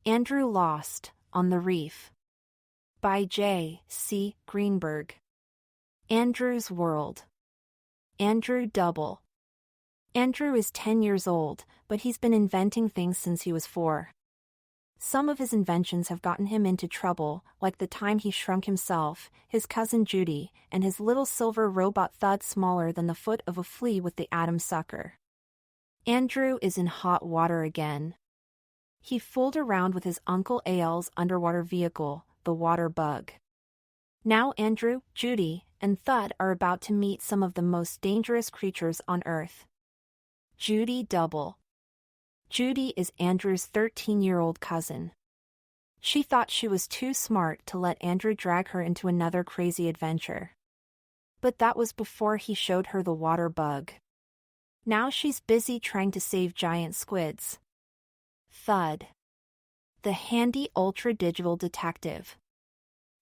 Andrew Lost on the Reef by J. C. Greenburg. Andrew's World. Andrew Double. Andrew is 10 years old, but he's been inventing things since he was 4. Some of his inventions have gotten him into trouble, like the time he shrunk himself, his cousin Judy, and his little silver robot Thud smaller than the foot of a flea with the atom sucker. Andrew is in hot water again. He fooled around with his Uncle Al's underwater vehicle, the water bug. Now Andrew, Judy, and Thud are about to meet some of the most dangerous creatures on Earth. Judy Double. Judy is Andrew's 13-year-old cousin. She thought she was too smart to let Andrew drag her into another crazy adventure. But that was before he showed her the water bug. Now she's busy trying to save giant squids. Thud. The handy ultra-digital detective.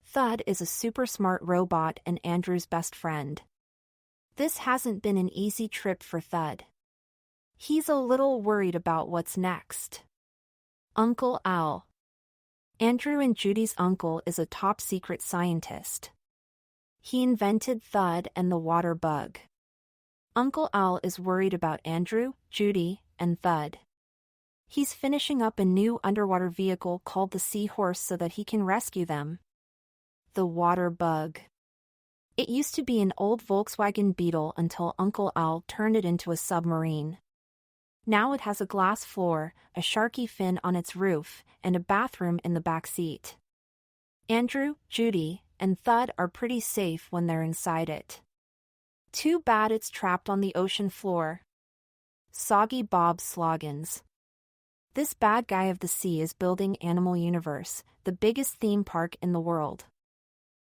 Thud is a super smart robot and Andrew's best friend. This hasn't been an easy trip for Thud. He's a little worried about what's next. Uncle Al. Andrew and Judy's uncle is a top-secret scientist. He invented Thud and the water bug. Uncle Al is worried about Andrew, Judy, and Thud. He's finishing up a new underwater vehicle called the Seahorse so that he can rescue them. The water bug. It used to be an old Volkswagen Beetle until Uncle Al turned it into a submarine. Now it has a glass floor, a sharky fin on its roof, and a bathroom in the back seat. Andrew, Judy, and Thud are pretty safe when they're inside it. Too bad it's trapped on the ocean floor. Soggy Bob Sloggins. This bad guy of the sea is building Animal Universe, the biggest theme park in the world.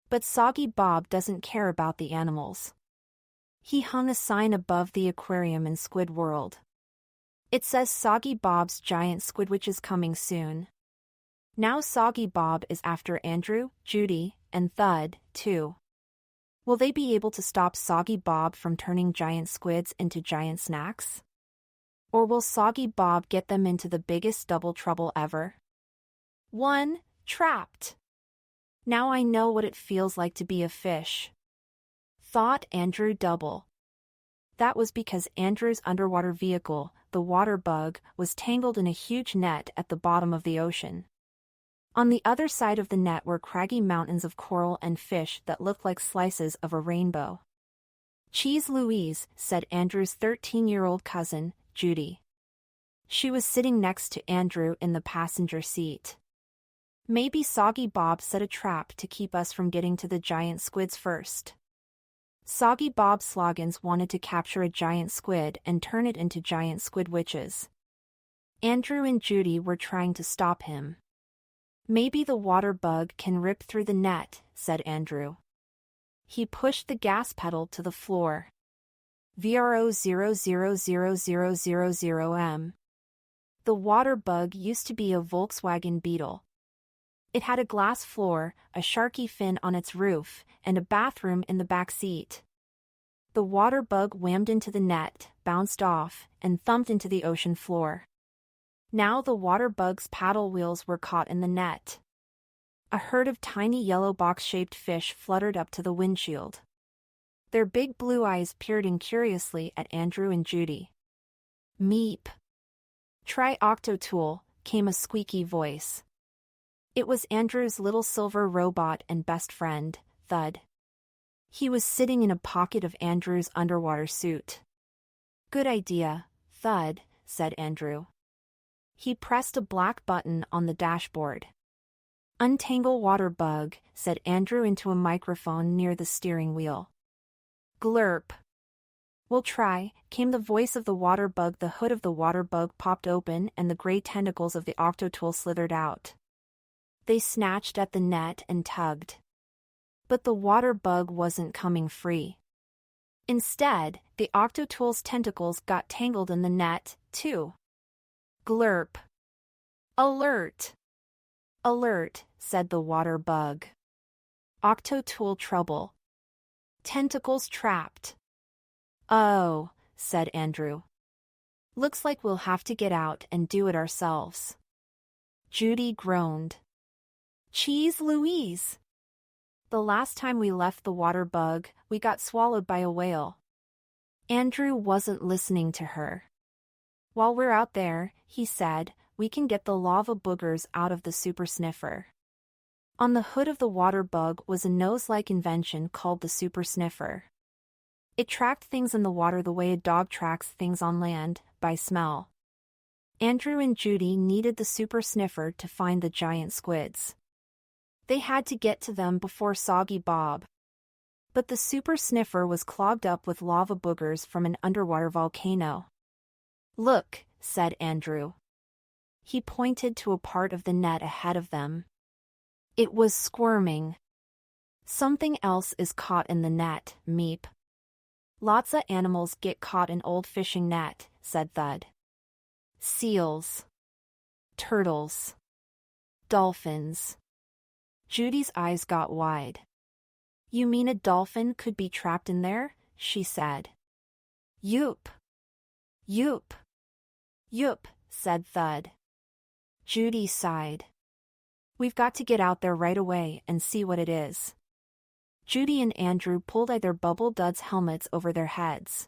But Soggy Bob doesn't care about the animals. He hung a sign above the aquarium in Squid World. It says Soggy Bob's giant squidwitch is coming soon. Now Soggy Bob is after Andrew, Judy, and Thud, too. Will they be able to stop Soggy Bob from turning giant squids into giant snacks? Or will Soggy Bob get them into the biggest double trouble ever? 1. Trapped. Now I know what it feels like to be a fish. Thought Andrew Double. That was because Andrew's underwater vehicle, the water bug, was tangled in a huge net at the bottom of the ocean. On the other side of the net were craggy mountains of coral and fish that looked like slices of a rainbow. Cheese Louise, said Andrew's 13-year-old cousin, Judy. She was sitting next to Andrew in the passenger seat. Maybe Soggy Bob set a trap to keep us from getting to the giant squids first. Soggy Bob Sloggins wanted to capture a giant squid and turn it into giant squid witches. Andrew and Judy were trying to stop him. Maybe the water bug can rip through the net, said Andrew. He pushed the gas pedal to the floor. VRO 0000000M. The water bug used to be a Volkswagen Beetle. It had a glass floor, a sharky fin on its roof, and a bathroom in the back seat. The water bug whammed into the net, bounced off, and thumped into the ocean floor. Now the water bug's paddle wheels were caught in the net. A herd of tiny yellow box-shaped fish fluttered up to the windshield. Their big blue eyes peered in curiously at Andrew and Judy. Meep. Try Octotool, came a squeaky voice. It was Andrew's little silver robot and best friend, Thud. He was sitting in a pocket of Andrew's underwater suit. Good idea, Thud, said Andrew. He pressed a black button on the dashboard. Untangle water bug, said Andrew into a microphone near the steering wheel. Glurp. We'll try, came the voice of the water bug. The hood of the water bug popped open and the gray tentacles of the Octotool slithered out. They snatched at the net and tugged. But the water bug wasn't coming free. Instead, the Octotool's tentacles got tangled in the net, too. Glurp. Alert! Alert, said the water bug. Octotool trouble. Tentacles trapped. Oh, said Andrew. Looks like we'll have to get out and do it ourselves. Judy groaned. Cheese Louise! The last time we left the water bug, we got swallowed by a whale. Andrew wasn't listening to her. While we're out there, he said, we can get the lava boogers out of the super sniffer. On the hood of the water bug was a nose-like invention called the super sniffer. It tracked things in the water the way a dog tracks things on land, by smell. Andrew and Judy needed the super sniffer to find the giant squids. They had to get to them before Soggy Bob. But the super sniffer was clogged up with lava boogers from an underwater volcano. Look, said Andrew. He pointed to a part of the net ahead of them. It was squirming. Something else is caught in the net, Meep. Lots of animals get caught in old fishing net, said Thud. Seals. Turtles. Dolphins. Judy's eyes got wide. You mean a dolphin could be trapped in there? She said. Yoop. Yoop. Yoop, said Thud. Judy sighed. We've got to get out there right away and see what it is. Judy and Andrew pulled their Bubble Duds helmets over their heads.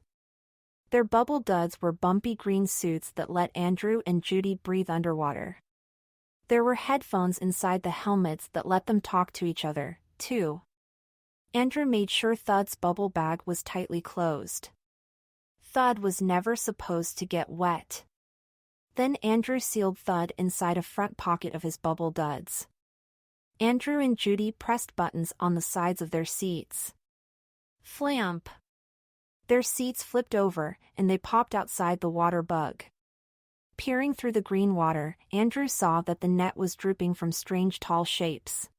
Their Bubble Duds were bumpy green suits that let Andrew and Judy breathe underwater. There were headphones inside the helmets that let them talk to each other, too. Andrew made sure Thud's bubble bag was tightly closed. Thud was never supposed to get wet. Then Andrew sealed Thud inside a front pocket of his Bubble Duds. Andrew and Judy pressed buttons on the sides of their seats. Flamp! Their seats flipped over, and they popped outside the water bug. Peering through the green water, Andrew saw that the net was drooping from strange tall shapes.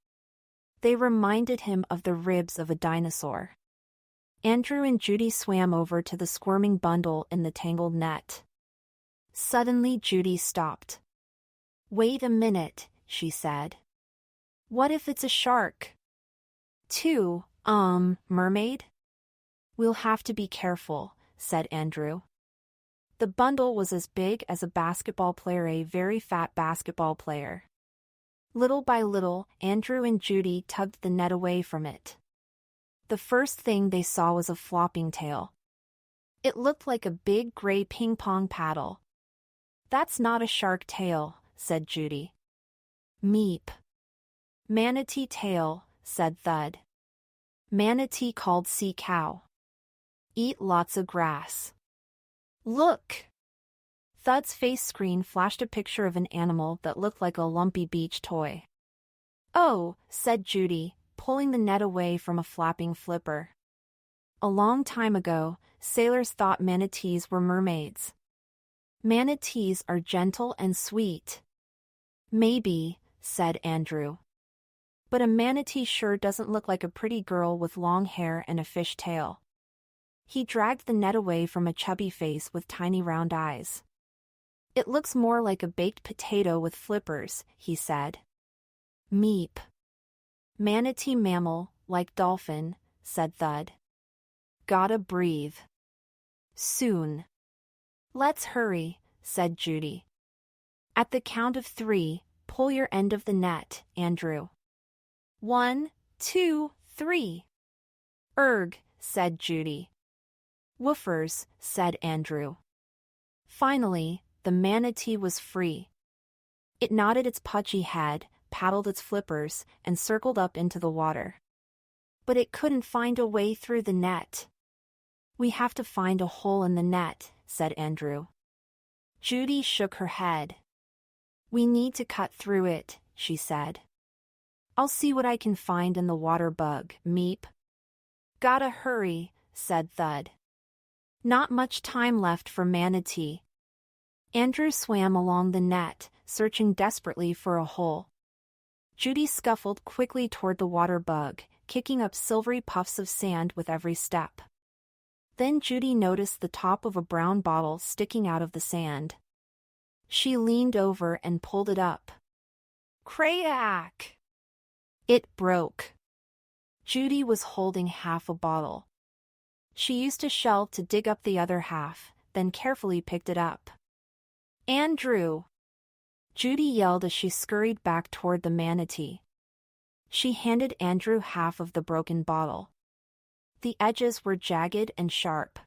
They reminded him of the ribs of a dinosaur. Andrew and Judy swam over to the squirming bundle in the tangled net. Suddenly Judy stopped. Wait a minute, she said. What if it's a shark? Mermaid? We'll have to be careful, said Andrew. The bundle was as big as a basketball player, a very fat basketball player. Little by little, Andrew and Judy tugged the net away from it. The first thing they saw was a flopping tail. It looked like a big gray ping-pong paddle. That's not a shark tail, said Judy. Meep. Manatee tail, said Thud. Manatee called sea cow. Eat lots of grass. Look! Thud's face screen flashed a picture of an animal that looked like a lumpy beach toy. Oh, said Judy, pulling the net away from a flapping flipper. A long time ago, sailors thought manatees were mermaids. Manatees are gentle and sweet. Maybe, said Andrew. But a manatee sure doesn't look like a pretty girl with long hair and a fish tail. He dragged the net away from a chubby face with tiny round eyes. It looks more like a baked potato with flippers, he said. Meep. Manatee mammal, like dolphin, said Thud. Gotta breathe. Soon. Let's hurry, said Judy. At the count of 3, pull your end of the net, Andrew. 1, 2, 3. Erg, said Judy. Woofers, said Andrew. Finally, the manatee was free. It nodded its pudgy head, paddled its flippers, and circled up into the water. But it couldn't find a way through the net. We have to find a hole in the net, said Andrew. Judy shook her head. We need to cut through it, she said. I'll see what I can find in the water bug, Meep. Gotta hurry, said Thud. Not much time left for manatee. Andrew swam along the net, searching desperately for a hole. Judy scuffled quickly toward the water bug, kicking up silvery puffs of sand with every step. Then Judy noticed the top of a brown bottle sticking out of the sand. She leaned over and pulled it up. Crack! It broke. Judy was holding half a bottle. She used a shell to dig up the other half, then carefully picked it up. Andrew! Judy yelled as she scurried back toward the manatee. She handed Andrew half of the broken bottle. The edges were jagged and sharp.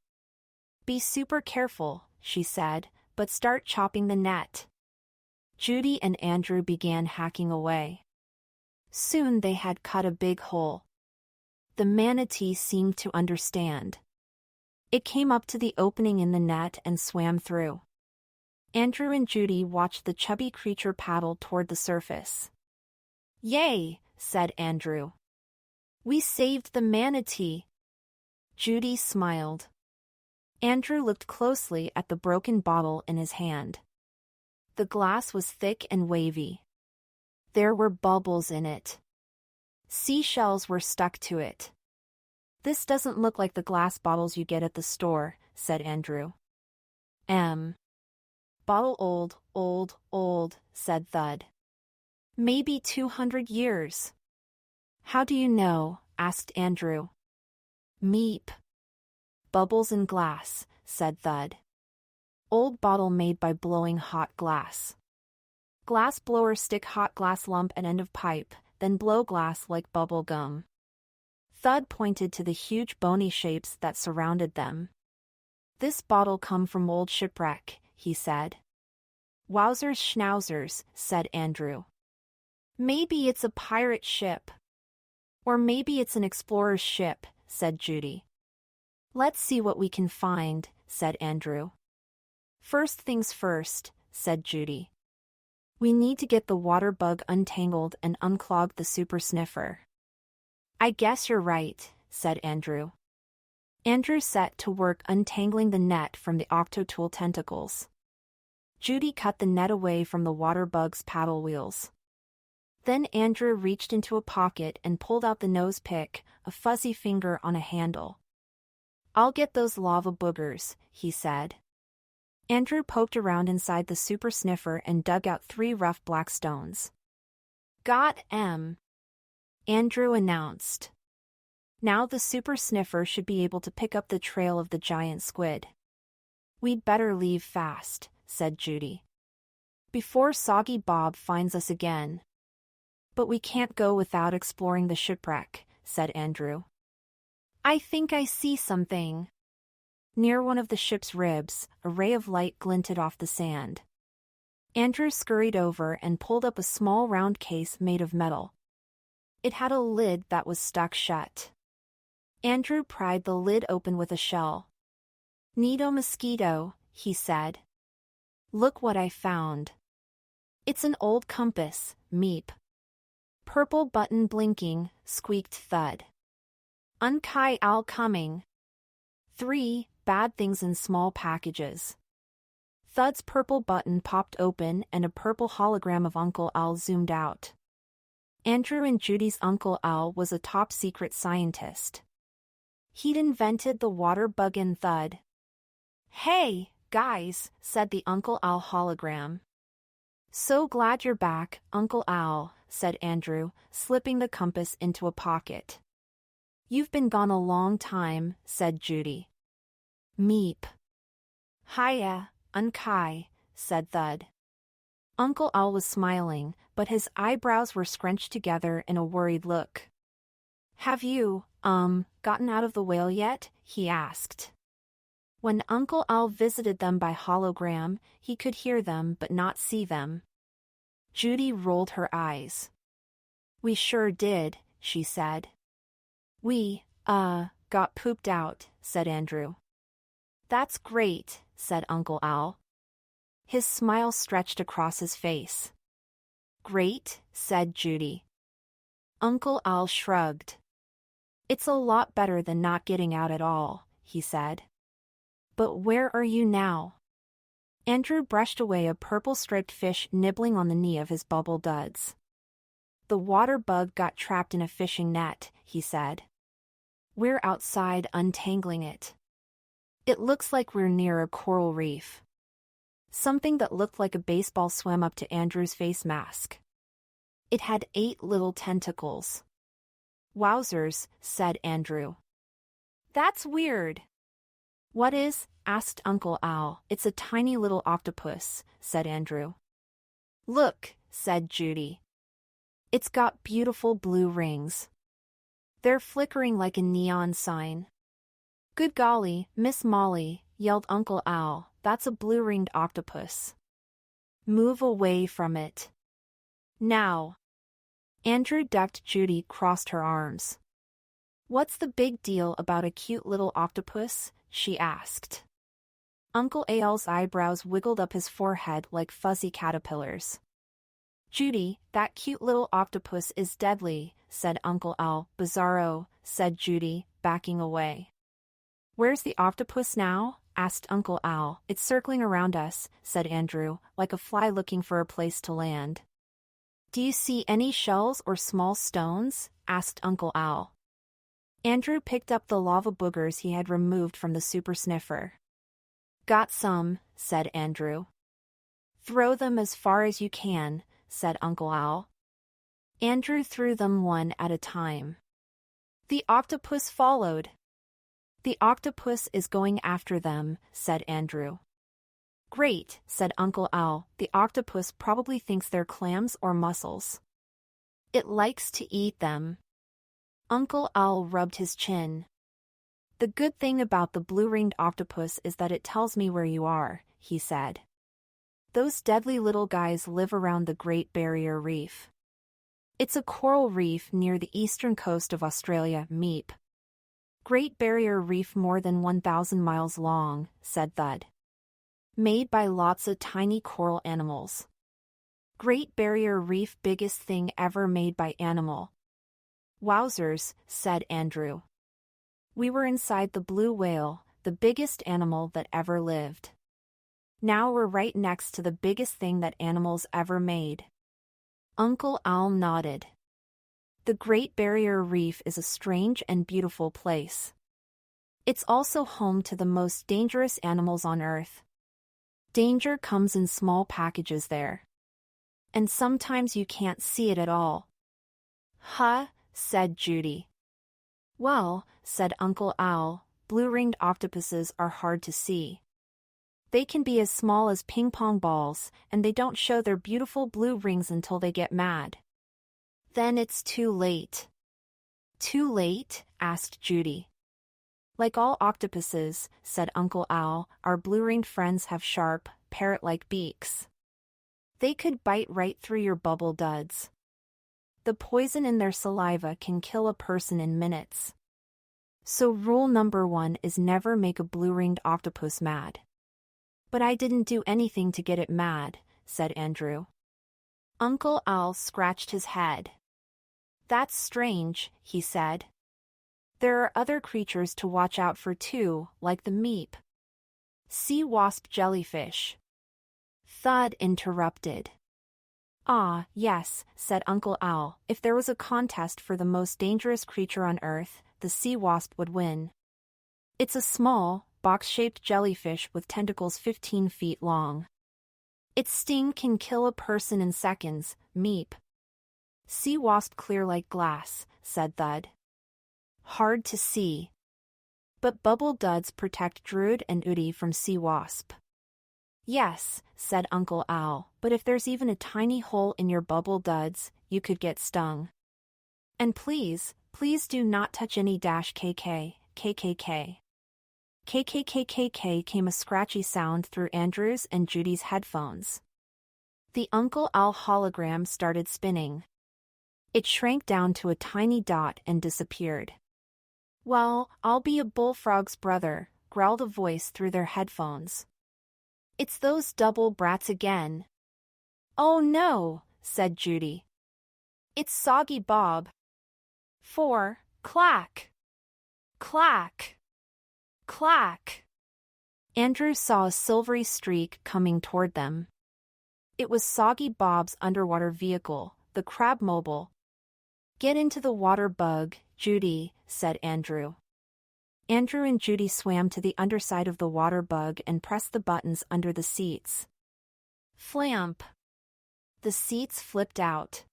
"Be super careful," she said, "but start chopping the net." Judy and Andrew began hacking away. Soon they had cut a big hole. The manatee seemed to understand. It came up to the opening in the net and swam through. Andrew and Judy watched the chubby creature paddle toward the surface. "Yay," said Andrew. "We saved the manatee." Judy smiled. Andrew looked closely at the broken bottle in his hand. The glass was thick and wavy. There were bubbles in it. Seashells were stuck to it. "This doesn't look like the glass bottles you get at the store," said Andrew. Bottle old, said Thud. "Maybe 200 years. "How do you know?" asked Andrew. "Meep." "Bubbles in glass," said Thud. "Old bottle made by blowing hot glass. Glass blower stick hot glass lump at end of pipe, then blow glass like bubble gum." Thud pointed to the huge bony shapes that surrounded them. "This bottle come from old shipwreck," he said. "Wowzers schnauzers," said Andrew. "Maybe it's a pirate ship. Or maybe it's an explorer's ship," said Judy. "Let's see what we can find," said Andrew. "First things first," said Judy. "We need to get the water bug untangled and unclog the super sniffer." "I guess you're right," said Andrew. Andrew set to work untangling the net from the octotool tentacles. Judy cut the net away from the water bug's paddle wheels. Then Andrew reached into a pocket and pulled out the nose pick, a fuzzy finger on a handle. "I'll get those lava boogers," he said. Andrew poked around inside the super sniffer and dug out 3 rough black stones. "Got 'em," Andrew announced. Now the super sniffer should be able to pick up the trail of the giant squid. "We'd better leave fast," said Judy. "Before Soggy Bob finds us again." "But we can't go without exploring the shipwreck," said Andrew. "I think I see something." Near one of the ship's ribs, a ray of light glinted off the sand. Andrew scurried over and pulled up a small round case made of metal. It had a lid that was stuck shut. Andrew pried the lid open with a shell. "Neato mosquito," he said. "Look what I found." "It's an old compass, Meep." "Purple button blinking," squeaked Thud. "Unkai Al coming." 3 bad things in small packages. Thud's purple button popped open and a purple hologram of Uncle Al zoomed out. Andrew and Judy's Uncle Al was a top-secret scientist. He'd invented the water bug in Thud. "Hey, guys," said the Uncle Al hologram. "So glad you're back, Uncle Al," said Andrew, slipping the compass into a pocket. "You've been gone a long time," said Judy. "Meep." "Hiya, Unkai," said Thud. Uncle Al was smiling, but his eyebrows were scrunched together in a worried look. "Have you, gotten out of the whale yet?" he asked. When Uncle Al visited them by hologram, he could hear them but not see them. Judy rolled her eyes. "We sure did," she said. "We, got pooped out," said Andrew. "That's great," said Uncle Al. His smile stretched across his face. "Great," said Judy. Uncle Al shrugged. "It's a lot better than not getting out at all," he said. "But where are you now?" Andrew brushed away a purple-striped fish nibbling on the knee of his bubble duds. "The water bug got trapped in a fishing net," he said. "We're outside untangling it. It looks like we're near a coral reef." Something that looked like a baseball swam up to Andrew's face mask. It had 8 little tentacles. "Wowzers," said Andrew. "That's weird." "What is?" asked Uncle Al. "It's a tiny little octopus," said Andrew. Look, said Judy. It's got beautiful blue rings. They're flickering like a neon sign. Good golly, Miss Molly, yelled Uncle Al, that's a blue-ringed octopus. Move away from it. Now. Andrew ducked. Judy crossed her arms. What's the big deal about a cute little octopus? She asked. Uncle Al's eyebrows wiggled up his forehead like fuzzy caterpillars. Judy, that cute little octopus is deadly, said Uncle Al. Bizarro, said Judy, backing away. Where's the octopus now? Asked Uncle Al. It's circling around us, said Andrew, like a fly looking for a place to land. Do you see any shells or small stones? Asked Uncle Al. Andrew picked up the lava boogers he had removed from the super sniffer. Got some, said Andrew. Throw them as far as you can, said Uncle Al. Andrew threw them one at a time. The octopus followed. The octopus is going after them, said Andrew. Great, said Uncle Al. The octopus probably thinks they're clams or mussels. It likes to eat them. Uncle Al rubbed his chin. The good thing about the blue-ringed octopus is that it tells me where you are, he said. Those deadly little guys live around the Great Barrier Reef. It's a coral reef near the eastern coast of Australia, Meep. Great Barrier Reef more than 1,000 miles long, said Thud. Made by lots of tiny coral animals. Great Barrier Reef biggest thing ever made by animal. Wowzers, said Andrew. We were inside the blue whale, the biggest animal that ever lived. Now we're right next to the biggest thing that animals ever made. Uncle Al nodded. The Great Barrier Reef is a strange and beautiful place. It's also home to the most dangerous animals on Earth. Danger comes in small packages there. And sometimes you can't see it at all. Huh, said Judy. Well, said Uncle Al, blue-ringed octopuses are hard to see. They can be as small as ping-pong balls, and they don't show their beautiful blue rings until they get mad. Then it's too late. Too late? Asked Judy. Like all octopuses, said Uncle Al, our blue-ringed friends have sharp, parrot-like beaks. They could bite right through your bubble duds. The poison in their saliva can kill a person in minutes. So rule number 1 is never make a blue-ringed octopus mad. But I didn't do anything to get it mad, said Andrew. Uncle Al scratched his head. That's strange, he said. There are other creatures to watch out for too, like the meep. Sea wasp jellyfish. Thud interrupted. Ah, yes, said Uncle Al, if there was a contest for the most dangerous creature on Earth, the sea wasp would win. It's a small, box-shaped jellyfish with tentacles 15 feet long. Its sting can kill a person in seconds, meep. Sea wasp clear like glass, said Thud. Hard to see. But bubble duds protect Druid and Udi from sea wasp. Yes, said Uncle Al, but if there's even a tiny hole in your bubble duds, you could get stung. And please do not touch any -KK, KKK. KKKKK came a scratchy sound through Andrew's and Judy's headphones. The Uncle Al hologram started spinning. It shrank down to a tiny dot and disappeared. Well, I'll be a bullfrog's brother, growled a voice through their headphones. It's those double brats again. Oh no, said Judy. It's Soggy Bob. 4, clack. Clack. Clack. Andrew saw a silvery streak coming toward them. It was Soggy Bob's underwater vehicle, the Crab Mobile. Get into the water, Bug, Judy, said Andrew. Andrew and Judy swam to the underside of the water bug and pressed the buttons under the seats. Flamp. The seats flipped out.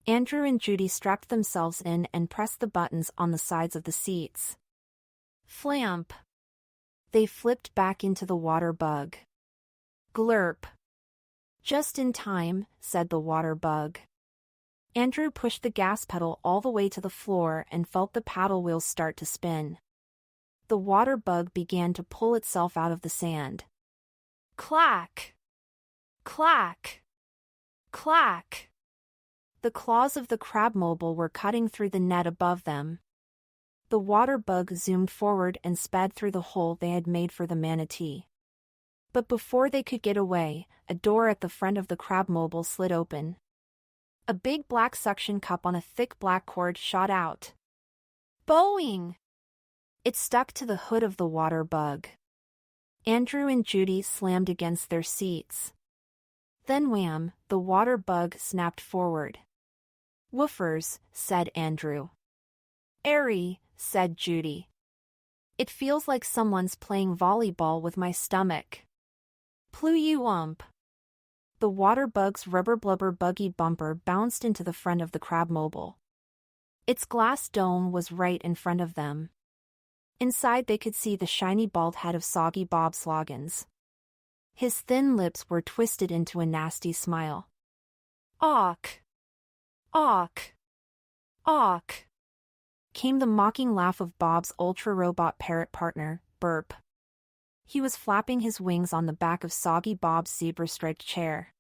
Andrew and Judy strapped themselves in and pressed the buttons on the sides of the seats. Flamp. They flipped back into the water bug. Glurp. Just in time, said the water bug. Andrew pushed the gas pedal all the way to the floor and felt the paddle wheels start to spin. The water bug began to pull itself out of the sand. Clack! Clack! Clack! The claws of the crabmobile were cutting through the net above them. The water bug zoomed forward and sped through the hole they had made for the manatee. But before they could get away, a door at the front of the crabmobile slid open. A big black suction cup on a thick black cord shot out. Boing! It stuck to the hood of the water bug. Andrew and Judy slammed against their seats. Then wham, the water bug snapped forward. Woofers, said Andrew. Airy, said Judy. It feels like someone's playing volleyball with my stomach. Ploo-you-ump. The water bug's rubber blubber buggy bumper bounced into the front of the crabmobile. Its glass dome was right in front of them. Inside they could see the shiny bald head of Soggy Bob Sloggins. His thin lips were twisted into a nasty smile. Awk! Awk! Awk! Came the mocking laugh of Bob's ultra-robot parrot partner, Burp. He was flapping his wings on the back of Soggy Bob's zebra-striped chair.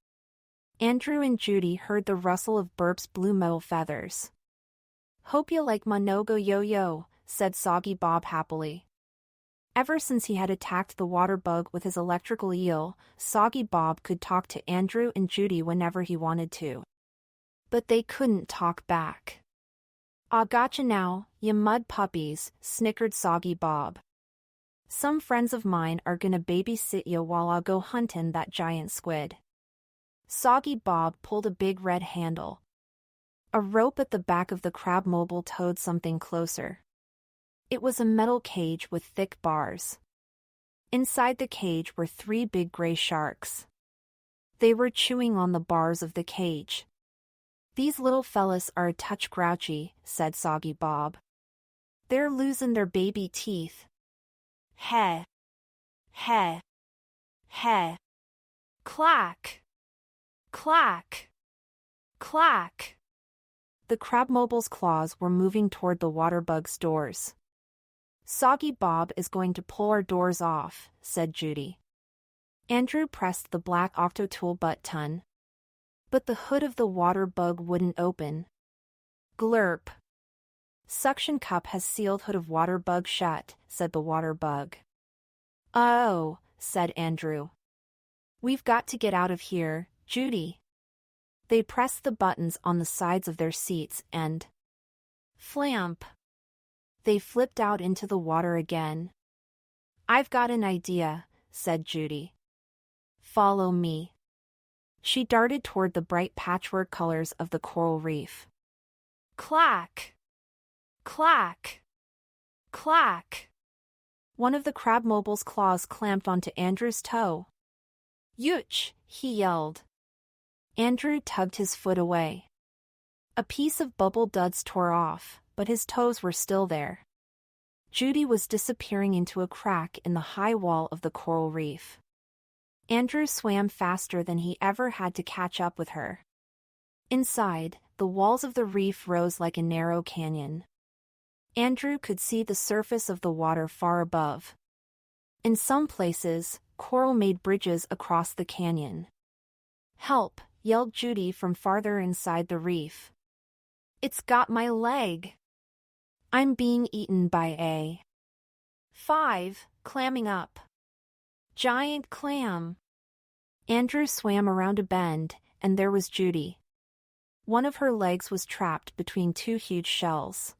Andrew and Judy heard the rustle of Burp's blue metal feathers. Hope you like my no-go yo-yo, said Soggy Bob happily. Ever since he had attacked the water bug with his electrical eel, Soggy Bob could talk to Andrew and Judy whenever he wanted to. But they couldn't talk back. "I gotcha now, you mud puppies," snickered Soggy Bob. "Some friends of mine are gonna babysit you while I go huntin' that giant squid." Soggy Bob pulled a big red handle. A rope at the back of the crabmobile towed something closer. It was a metal cage with thick bars. Inside the cage were 3 big gray sharks. They were chewing on the bars of the cage. "These little fellas are a touch grouchy," said Soggy Bob. "They're losing their baby teeth." Heh. Heh. Heh. Clack. Clack. Clack. The crabmobile's claws were moving toward the water bug's doors. "Soggy Bob is going to pull our doors off," said Judy. Andrew pressed the black Octotool button. But the hood of the water bug wouldn't open. Glurp. "Suction cup has sealed hood of water bug shut," said the water bug. "Oh," said Andrew. "We've got to get out of here, Judy." They pressed the buttons on the sides of their seats and... Flamp! They flipped out into the water again. "I've got an idea," said Judy. "Follow me." She darted toward the bright patchwork colors of the coral reef. Clack! Clack! Clack! One of the crabmobile's claws clamped onto Andrew's toe. "Youch!" he yelled. Andrew tugged his foot away. A piece of bubble duds tore off, but his toes were still there. Judy was disappearing into a crack in the high wall of the coral reef. Andrew swam faster than he ever had to catch up with her. Inside, the walls of the reef rose like a narrow canyon. Andrew could see the surface of the water far above. In some places, coral made bridges across the canyon. "Help!" yelled Judy from farther inside the reef. "It's got my leg! I'm being eaten by a 5, clamming up. Giant clam!" Andrew swam around a bend, and there was Judy. One of her legs was trapped between 2 huge shells.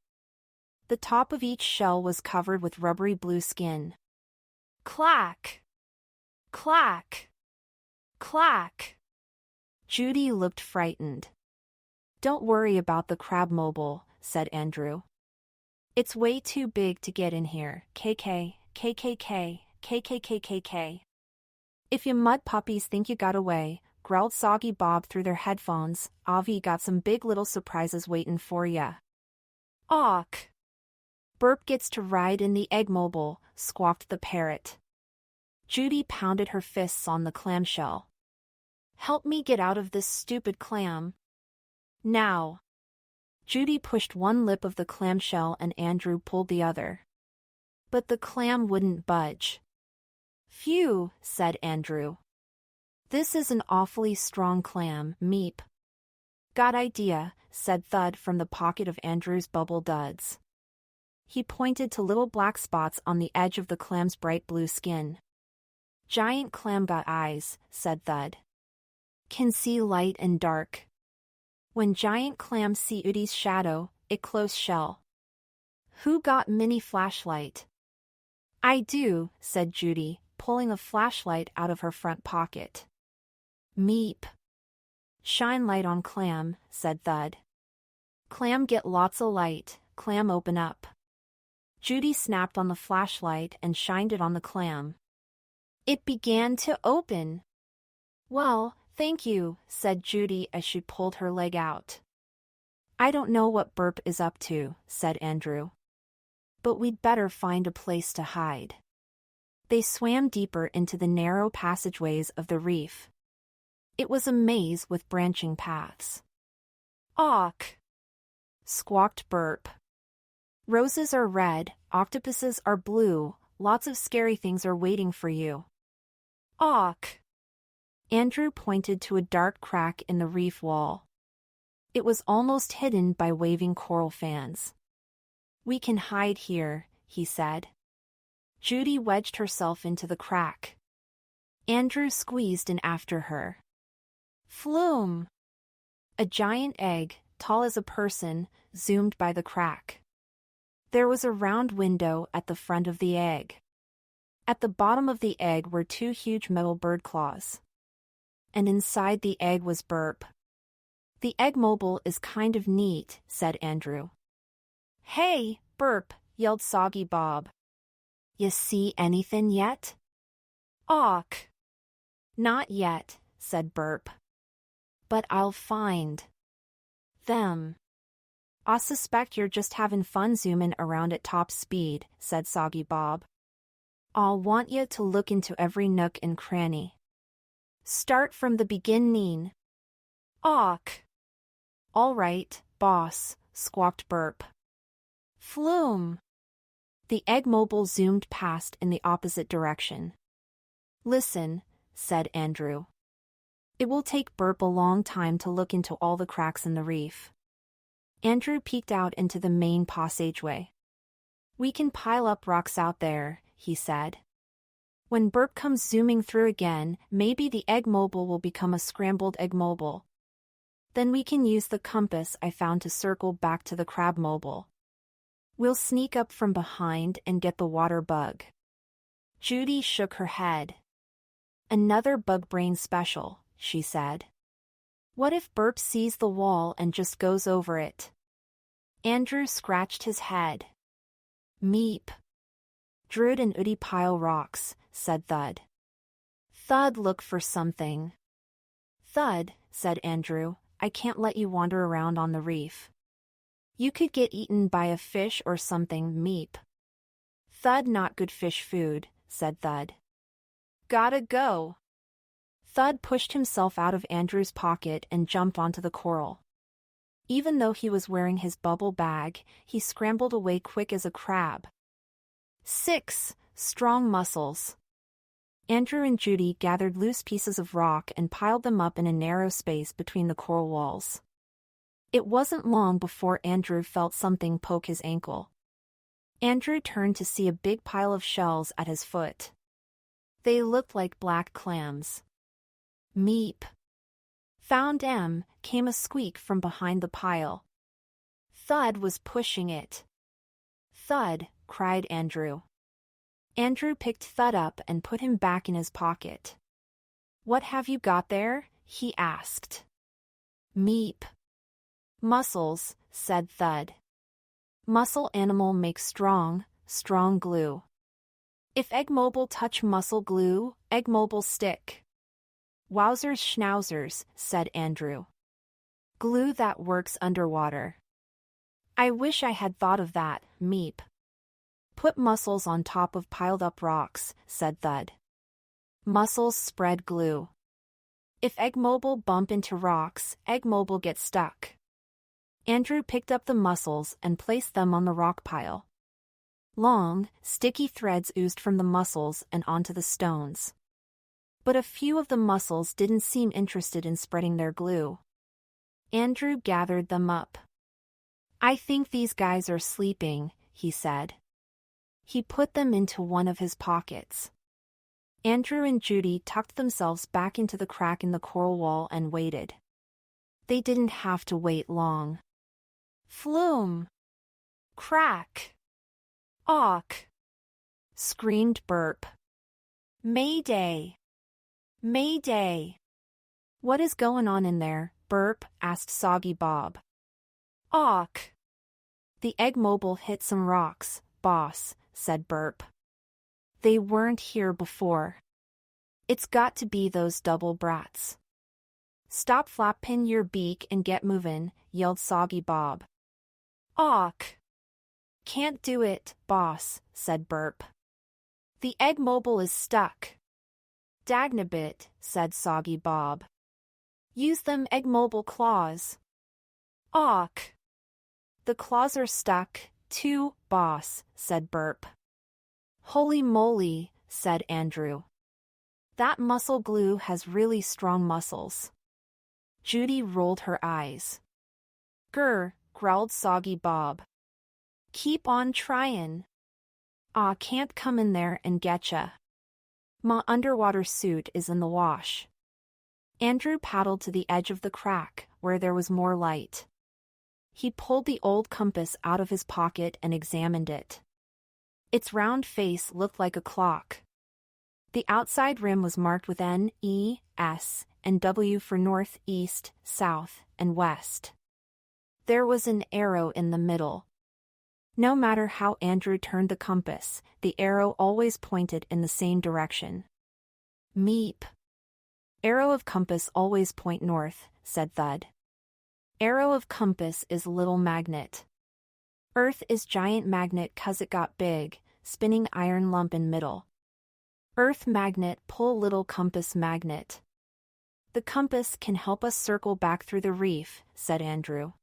The top of each shell was covered with rubbery blue skin. Clack! Clack! Clack! Judy looked frightened. "Don't worry about the crabmobile," said Andrew. "It's way too big to get in here, KK, KKK, KKKKK. If you mud puppies think you got away," growled Soggy Bob through their headphones, "Avi got some big little surprises waitin' for ya." "Awk! Burp gets to ride in the eggmobile," squawked the parrot. Judy pounded her fists on the clamshell. Help me get out of this stupid clam. Now. Judy pushed one lip of the clamshell and Andrew pulled the other. But the clam wouldn't budge. Phew, said Andrew. This is an awfully strong clam, meep. Got idea, said Thud from the pocket of Andrew's bubble duds. He pointed to little black spots on the edge of the clam's bright blue skin. Giant clam got eyes, said Thud. Can see light and dark. When giant clam see Udi's shadow, it close shell. Who got mini flashlight? I do, said Judy, pulling a flashlight out of her front pocket. Meep. Shine light on clam, said Thud. Clam get lots of light, clam open up. Judy snapped on the flashlight and shined it on the clam. It began to open. Well, thank you, said Judy as she pulled her leg out. I don't know what Burp is up to, said Andrew. But we'd better find a place to hide. They swam deeper into the narrow passageways of the reef. It was a maze with branching paths. Awk! Squawked Burp. Roses are red, octopuses are blue, lots of scary things are waiting for you. Awk! Andrew pointed to a dark crack in the reef wall. It was almost hidden by waving coral fans. We can hide here, he said. Judy wedged herself into the crack. Andrew squeezed in after her. Flume! A giant egg, tall as a person, zoomed by the crack. There was a round window at the front of the egg. At the bottom of the egg were two huge metal bird claws. And inside the egg was Burp. The egg mobile is kind of neat, said Andrew. Hey, Burp, yelled Soggy Bob. You see anything yet? Awk! Not yet, said Burp. But I'll find them. I suspect you're just having fun zooming around at top speed, said Soggy Bob. I'll want you to look into every nook and cranny. Start from the beginning. Awk! All right, boss, squawked Burp. Flume! The egg mobile zoomed past in the opposite direction. Listen, said Andrew. It will take Burp a long time to look into all the cracks in the reef. Andrew peeked out into the main passageway. We can pile up rocks out there, he said. When Burp comes zooming through again, maybe the egg mobile will become a scrambled egg mobile. Then we can use the compass I found to circle back to the crab mobile. We'll sneak up from behind and get the water bug. Judy shook her head. Another bug brain special, she said. What if Burp sees the wall and just goes over it? Andrew scratched his head. Meep. Druid and Udi pile rocks, said Thud. Thud look for something. Thud, said Andrew, I can't let you wander around on the reef. You could get eaten by a fish or something, meep. Thud not good fish food, said Thud. Gotta go. Thud pushed himself out of Andrew's pocket and jumped onto the coral. Even though he was wearing his bubble bag, he scrambled away quick as a crab. 6 strong muscles. Andrew and Judy gathered loose pieces of rock and piled them up in a narrow space between the coral walls. It wasn't long before Andrew felt something poke his ankle. Andrew turned to see a big pile of shells at his foot. They looked like black clams. Meep. Found M, came a squeak from behind the pile. Thud was pushing it. Thud, cried Andrew. Andrew picked Thud up and put him back in his pocket. What have you got there? He asked. Meep. Muscles, said Thud. Muscle animal makes strong, strong glue. If egg mobile touch muscle glue, egg mobile stick. Wowzers schnauzers, said Andrew. Glue that works underwater. I wish I had thought of that, meep. Put mussels on top of piled up rocks, said Thud. Mussels spread glue. If Eggmobile bump into rocks, Eggmobile gets stuck. Andrew picked up the mussels and placed them on the rock pile. Long, sticky threads oozed from the mussels and onto the stones. But a few of the mussels didn't seem interested in spreading their glue. Andrew gathered them up. "I think these guys are sleeping," he said. He put them into one of his pockets. Andrew and Judy tucked themselves back into the crack in the coral wall and waited. They didn't have to wait long. "Flume! Crack! Awk!" screamed Burp. "Mayday! Mayday!" "What is going on in there?" Burp asked Soggy Bob. "Awk! The Eggmobile hit some rocks, boss," said Burp. "They weren't here before. It's got to be those double brats." "Stop flapping your beak and get movin'," yelled Soggy Bob. "Awk! Can't do it, boss," said Burp. "The Eggmobile is stuck." "Dagnabit," said Soggy Bob. "Use them Eggmobile claws." "Awk! The claws are stuck, too, boss," said Burp. "Holy moly," said Andrew. "That mussel glue has really strong muscles." Judy rolled her eyes. "Grr," growled Soggy Bob. "Keep on tryin'. Ah, can't come in there and getcha. My underwater suit is in the wash." Andrew paddled to the edge of the crack, where there was more light. He pulled the old compass out of his pocket and examined it. Its round face looked like a clock. The outside rim was marked with N, E, S, and W for north, east, south, and west. There was an arrow in the middle. No matter how Andrew turned the compass, the arrow always pointed in the same direction. "Meep. Arrow of compass always point north," said Thud. "Arrow of compass is little magnet. Earth is giant magnet 'cause it got big, spinning iron lump in middle. Earth magnet pull little compass magnet. The compass can help us circle back through the reef," said Andrew.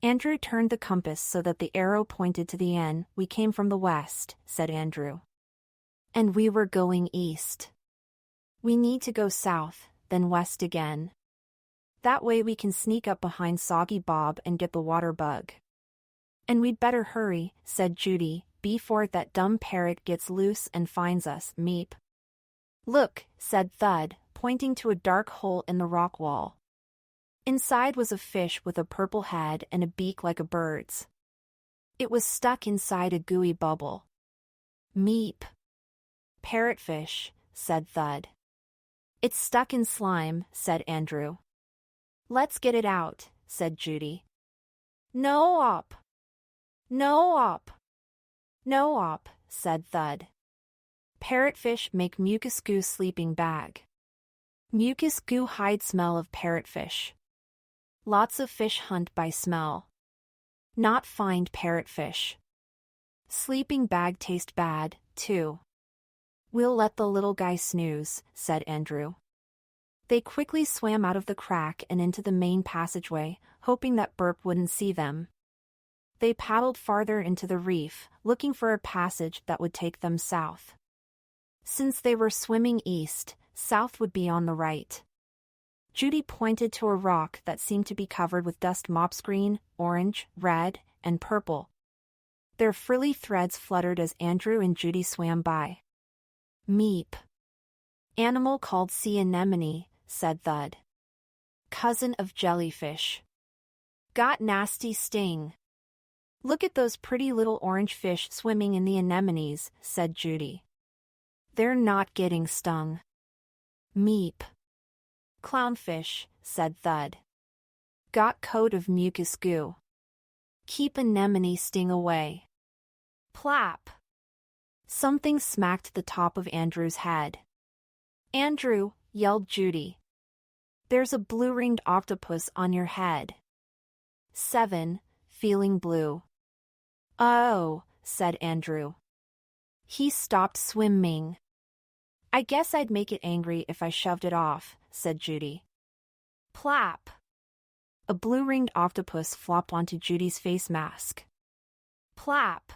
Andrew turned the compass so that the arrow pointed to the N. "We came from the west," said Andrew. "And we were going east. We need to go south, then west again. That way we can sneak up behind Soggy Bob and get the water bug." "And we'd better hurry," said Judy, "before that dumb parrot gets loose and finds us, Meep." "Look," said Thud, pointing to a dark hole in the rock wall. Inside was a fish with a purple head and a beak like a bird's. It was stuck inside a gooey bubble. "Meep." "Parrotfish," said Thud. "It's stuck in slime," said Andrew. "Let's get it out," said Judy. "No op. No op. No op," said Thud. "Parrotfish make mucus goo sleeping bag. Mucus goo hide smell of parrotfish. Lots of fish hunt by smell. Not find parrotfish. Sleeping bag taste bad, too." "We'll let the little guy snooze," said Andrew. They quickly swam out of the crack and into the main passageway, hoping that Burp wouldn't see them. They paddled farther into the reef, looking for a passage that would take them south. Since they were swimming east, south would be on the right. Judy pointed to a rock that seemed to be covered with dust mops green, orange, red, and purple. Their frilly threads fluttered as Andrew and Judy swam by. "Meep. Animal called sea anemone," said Thud. "Cousin of jellyfish. Got nasty sting." "Look at those pretty little orange fish swimming in the anemones," said Judy. "They're not getting stung." "Meep. Clownfish," said Thud. "Got coat of mucus goo. Keep anemone sting away." Plap! Something smacked the top of Andrew's head. "Andrew," yelled Judy. "There's a blue-ringed octopus on your head." 7. Feeling blue. "Oh," said Andrew. He stopped swimming. "I guess I'd make it angry if I shoved it off," said Judy. Plap! A blue-ringed octopus flopped onto Judy's face mask. Plap!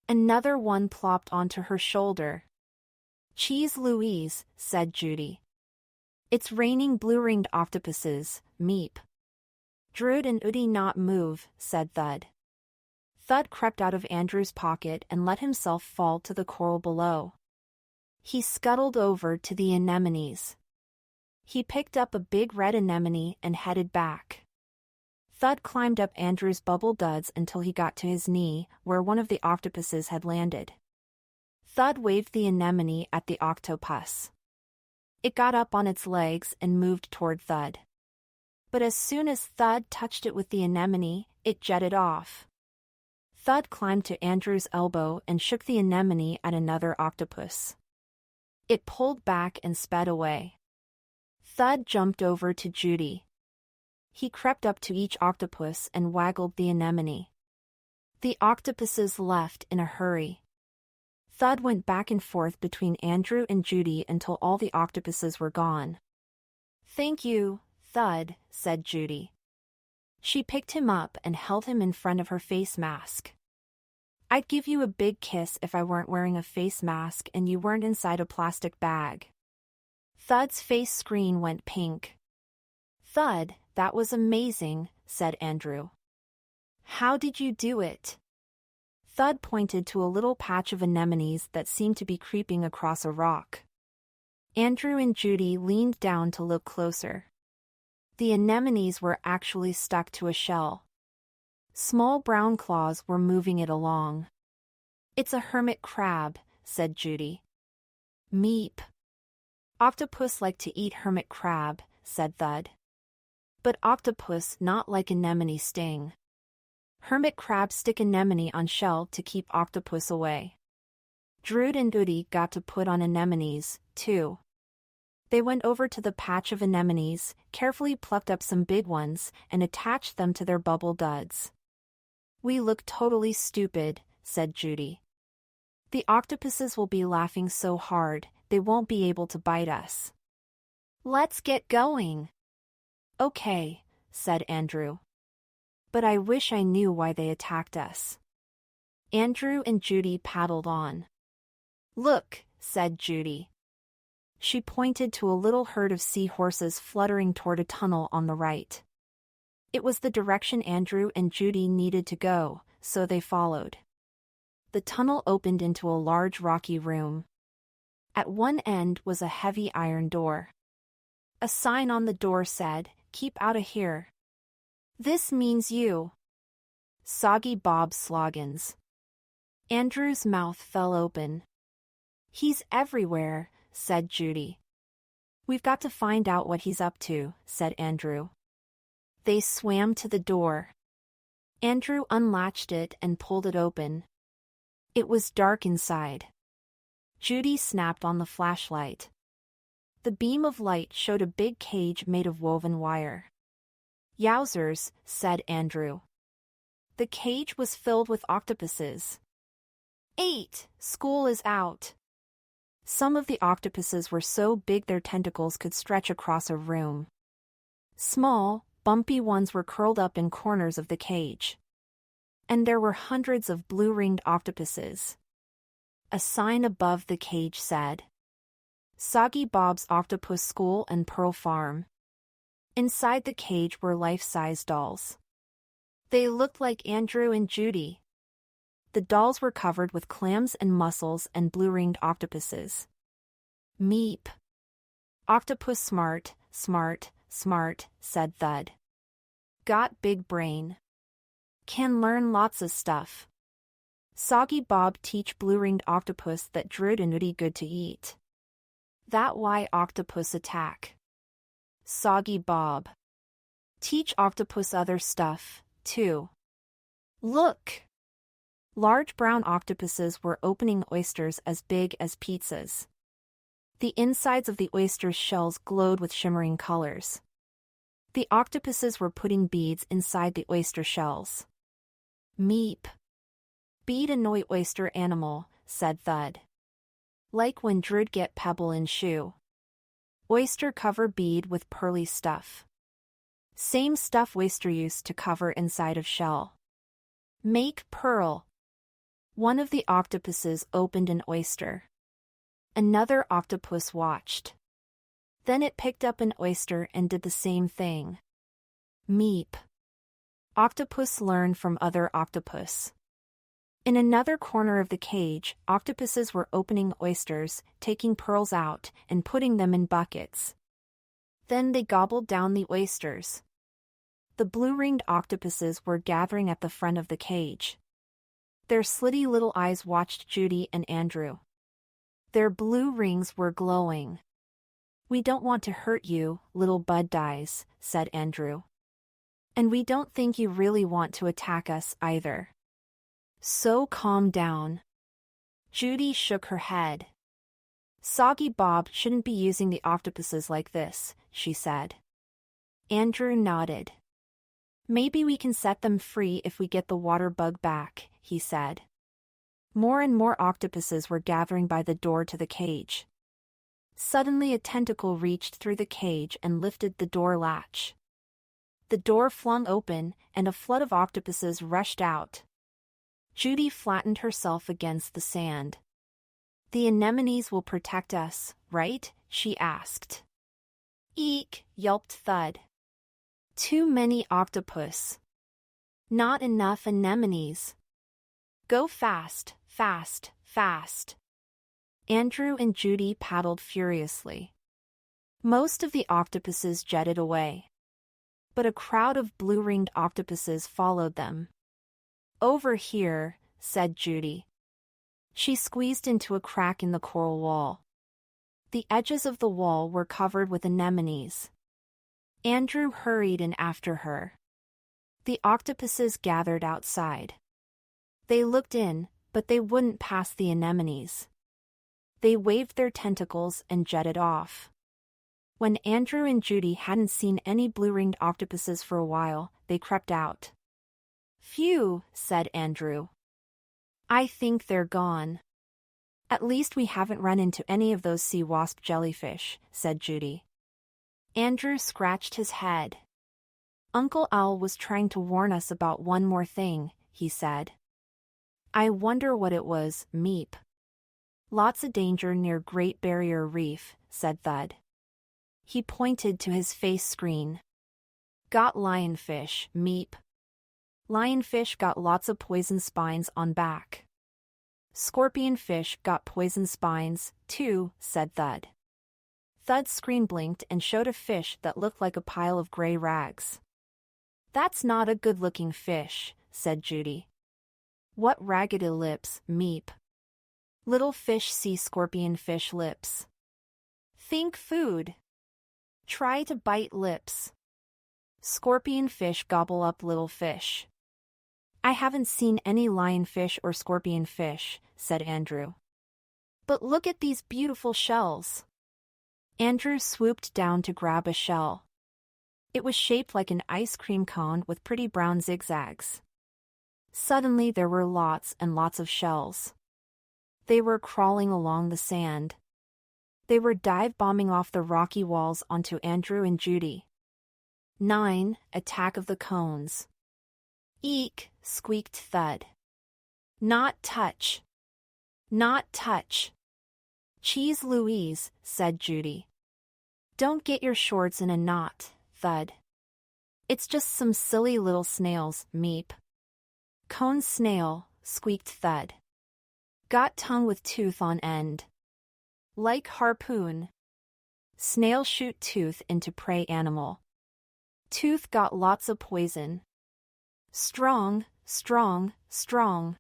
Another one plopped onto her shoulder. Cheese Louise, said Judy. It's raining blue-ringed octopuses, meep. Drood and Udi not move, said Thud. Thud crept out of Andrew's pocket and let himself fall to the coral below. He scuttled over to the anemones. He picked up a big red anemone and headed back. Thud climbed up Andrew's bubble duds until he got to his knee, where one of the octopuses had landed. Thud waved the anemone at the octopus. It got up on its legs and moved toward Thud. But as soon as Thud touched it with the anemone, it jetted off. Thud climbed to Andrew's elbow and shook the anemone at another octopus. It pulled back and sped away. Thud jumped over to Judy. He crept up to each octopus and waggled the anemone. The octopuses left in a hurry. Thud went back and forth between Andrew and Judy until all the octopuses were gone. Thank you, Thud, said Judy. She picked him up and held him in front of her face mask. I'd give you a big kiss if I weren't wearing a face mask and you weren't inside a plastic bag. Thud's face screen went pink. Thud, that was amazing, said Andrew. How did you do it? Thud pointed to a little patch of anemones that seemed to be creeping across a rock. Andrew and Judy leaned down to look closer. The anemones were actually stuck to a shell. Small brown claws were moving it along. It's a hermit crab, said Judy. Meep. Octopus like to eat hermit crab, said Thud. But octopus not like anemone sting. Hermit crab stick anemone on shell to keep octopus away. Drood and Udi got to put on anemones, too. They went over to the patch of anemones, carefully plucked up some big ones, and attached them to their bubble duds. We look totally stupid, said Judy. The octopuses will be laughing so hard, they won't be able to bite us. Let's get going. Okay, said Andrew. But I wish I knew why they attacked us. Andrew and Judy paddled on. Look, said Judy. She pointed to a little herd of seahorses fluttering toward a tunnel on the right. It was the direction Andrew and Judy needed to go, so they followed. The tunnel opened into a large rocky room. At one end was a heavy iron door. A sign on the door said, "Keep out of here. This means you." Soggy Bob Sloggins. Andrew's mouth fell open. He's everywhere, said Judy. We've got to find out what he's up to, said Andrew. They swam to the door. Andrew unlatched it and pulled it open. It was dark inside. Judy snapped on the flashlight. The beam of light showed a big cage made of woven wire. Yowzers, said Andrew. The cage was filled with octopuses. 8. School is out. Some of the octopuses were so big their tentacles could stretch across a room. Small, bumpy ones were curled up in corners of the cage. And there were hundreds of blue-ringed octopuses. A sign above the cage said, Soggy Bob's Octopus School and Pearl Farm. Inside the cage were life-size dolls. They looked like Andrew and Judy. The dolls were covered with clams and mussels and blue-ringed octopuses. Meep. Octopus smart, smart, smart, said Thud. Got big brain. Can learn lots of stuff. Soggy Bob teach blue-ringed octopus that Drood and Udi good to eat. That why octopus attack. Soggy Bob. Teach octopus other stuff, too. Look! Large brown octopuses were opening oysters as big as pizzas. The insides of the oyster's shells glowed with shimmering colors. The octopuses were putting beads inside the oyster shells. Meep. Bead annoy oyster animal, said Thud. Like when Drood get pebble in shoe. Oyster cover bead with pearly stuff. Same stuff oyster used to cover inside of shell. Make pearl. One of the octopuses opened an oyster. Another octopus watched. Then it picked up an oyster and did the same thing. Meep. Octopus learned from other octopus. In another corner of the cage, octopuses were opening oysters, taking pearls out, and putting them in buckets. Then they gobbled down the oysters. The blue-ringed octopuses were gathering at the front of the cage. Their slitty little eyes watched Judy and Andrew. Their blue rings were glowing. "We don't want to hurt you, little bud eyes," said Andrew. "And we don't think you really want to attack us either. So calm down." Judy shook her head. "Soggy Bob shouldn't be using the octopuses like this," she said. Andrew nodded. "Maybe we can set them free if we get the water bug back," he said. More and more octopuses were gathering by the door to the cage. Suddenly a tentacle reached through the cage and lifted the door latch. The door flung open, and a flood of octopuses rushed out. Judy flattened herself against the sand. "The anemones will protect us, right?" she asked. "Eek!" yelped Thud. "Too many octopus. Not enough anemones. Go fast, fast, fast." Andrew and Judy paddled furiously. Most of the octopuses jetted away. But a crowd of blue-ringed octopuses followed them. "Over here," said Judy. She squeezed into a crack in the coral wall. The edges of the wall were covered with anemones. Andrew hurried in after her. The octopuses gathered outside. They looked in, but they wouldn't pass the anemones. They waved their tentacles and jetted off. When Andrew and Judy hadn't seen any blue-ringed octopuses for a while, they crept out. "Phew," said Andrew. "I think they're gone." "At least we haven't run into any of those sea wasp jellyfish," said Judy. Andrew scratched his head. "Uncle Owl was trying to warn us about one more thing," he said. "I wonder what it was, Meep." "Lots of danger near Great Barrier Reef," said Thud. He pointed to his face screen. "Got lionfish, Meep. Lionfish got lots of poison spines on back." "Scorpionfish got poison spines, too," said Thud. Thud's screen blinked and showed a fish that looked like a pile of gray rags. "That's not a good-looking fish," said Judy. "What raggedy lips, Meep. Little fish see scorpionfish lips. Think food. Try to bite lips. Scorpionfish gobble up little fish." "I haven't seen any lionfish or scorpionfish," said Andrew. "But look at these beautiful shells." Andrew swooped down to grab a shell. It was shaped like an ice cream cone with pretty brown zigzags. Suddenly there were lots and lots of shells. They were crawling along the sand. They were dive-bombing off the rocky walls onto Andrew and Judy. 9. Attack of the Cones. "Eek!" squeaked Thud. "Not touch. Not touch." "Cheese Louise," said Judy. "Don't get your shorts in a knot, Thud. It's just some silly little snails, Meep." "Cone snail," squeaked Thud. "Got tongue with tooth on end. Like harpoon." Snail shoot tooth into prey animal. Tooth got lots of poison. "Strong, strong, strong."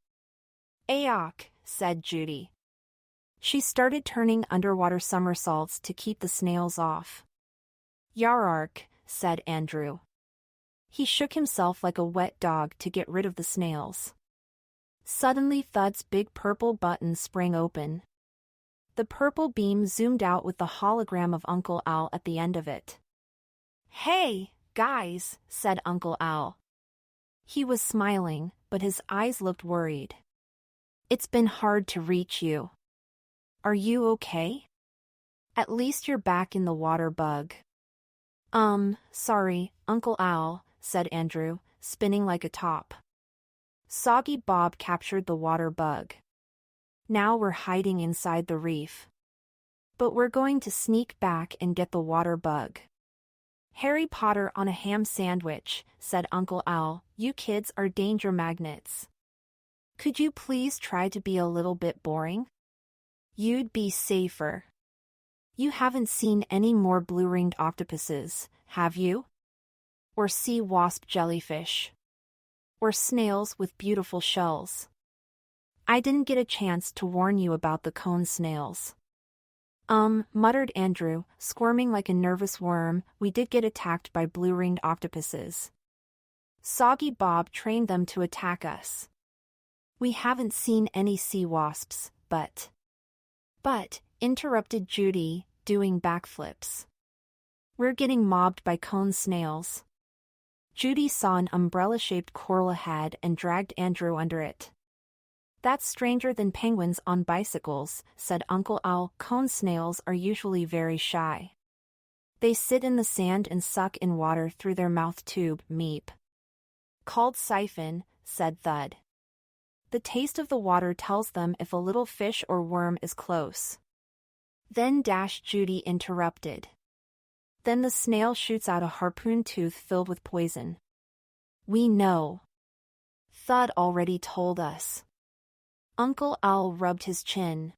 "Ayock," said Judy. She started turning underwater somersaults to keep the snails off. "Yarark," said Andrew. He shook himself like a wet dog to get rid of the snails. Suddenly Thud's big purple button sprang open. The purple beam zoomed out with the hologram of Uncle Owl at the end of it. "Hey, guys," said Uncle Owl. He was smiling, but his eyes looked worried. "It's been hard to reach you. Are you okay?" At least you're back in the water, Bug. Sorry, Uncle Al, said Andrew, spinning like a top. Soggy Bob captured the water bug. Now we're hiding inside the reef. But we're going to sneak back and get the water bug. Harry Potter on a ham sandwich, said Uncle Al. You kids are danger magnets. Could you please try to be a little bit boring? You'd be safer. You haven't seen any more blue-ringed octopuses, have you? Or sea wasp jellyfish? Or snails with beautiful shells? I didn't get a chance to warn you about the cone snails. Muttered Andrew, squirming like a nervous worm. We did get attacked by blue-ringed octopuses. Soggy Bob trained them to attack us. We haven't seen any sea wasps, but, interrupted Judy, doing backflips. We're getting mobbed by cone snails. Judy saw an umbrella-shaped coral ahead and dragged Andrew under it. That's stranger than penguins on bicycles, said Uncle Al. Cone snails are usually very shy. They sit in the sand and suck in water through their mouth tube, meep. Called siphon, said Thud. The taste of the water tells them if a little fish or worm is close. Then Judy interrupted. Then the snail shoots out a harpoon tooth filled with poison. We know. Thud already told us. Uncle Al rubbed his chin.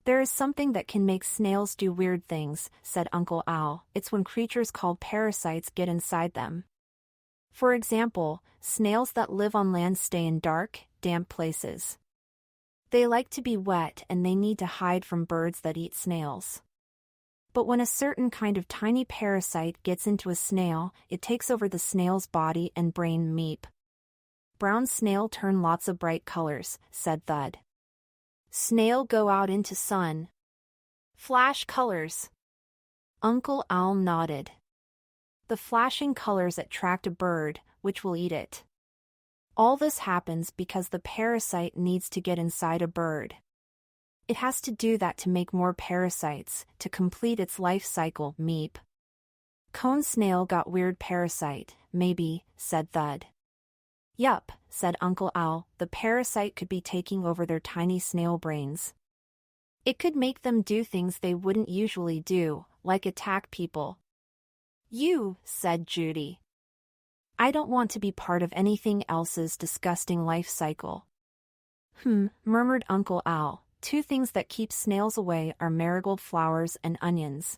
There is something that can make snails do weird things, said Uncle Al. It's when creatures called parasites get inside them. For example, snails that live on land stay in dark, damp places. They like to be wet and they need to hide from birds that eat snails. But when a certain kind of tiny parasite gets into a snail, it takes over the snail's body and brain, meep. Brown snail turn lots of bright colors, said Thud. Snail go out into sun. Flash colors. Uncle Al nodded. The flashing colors attract a bird, which will eat it. All this happens because the parasite needs to get inside a bird. It has to do that to make more parasites, to complete its life cycle, meep. Cone snail got weird parasite, maybe, said Thud. Yup, said Uncle Al, the parasite could be taking over their tiny snail brains. It could make them do things they wouldn't usually do, like attack people. You, said Judy. I don't want to be part of anything else's disgusting life cycle. Murmured Uncle Al. Two things that keep snails away are marigold flowers and onions.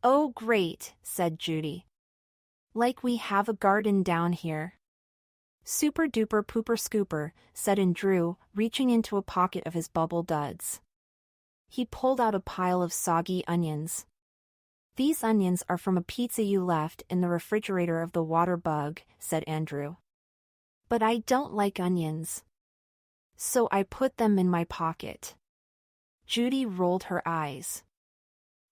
Oh great, said Judy. Like we have a garden down here. Super duper pooper scooper, said Andrew, reaching into a pocket of his bubble duds. He pulled out a pile of soggy onions. These onions are from a pizza you left in the refrigerator of the water bug, said Andrew. But I don't like onions. So I put them in my pocket. Judy rolled her eyes.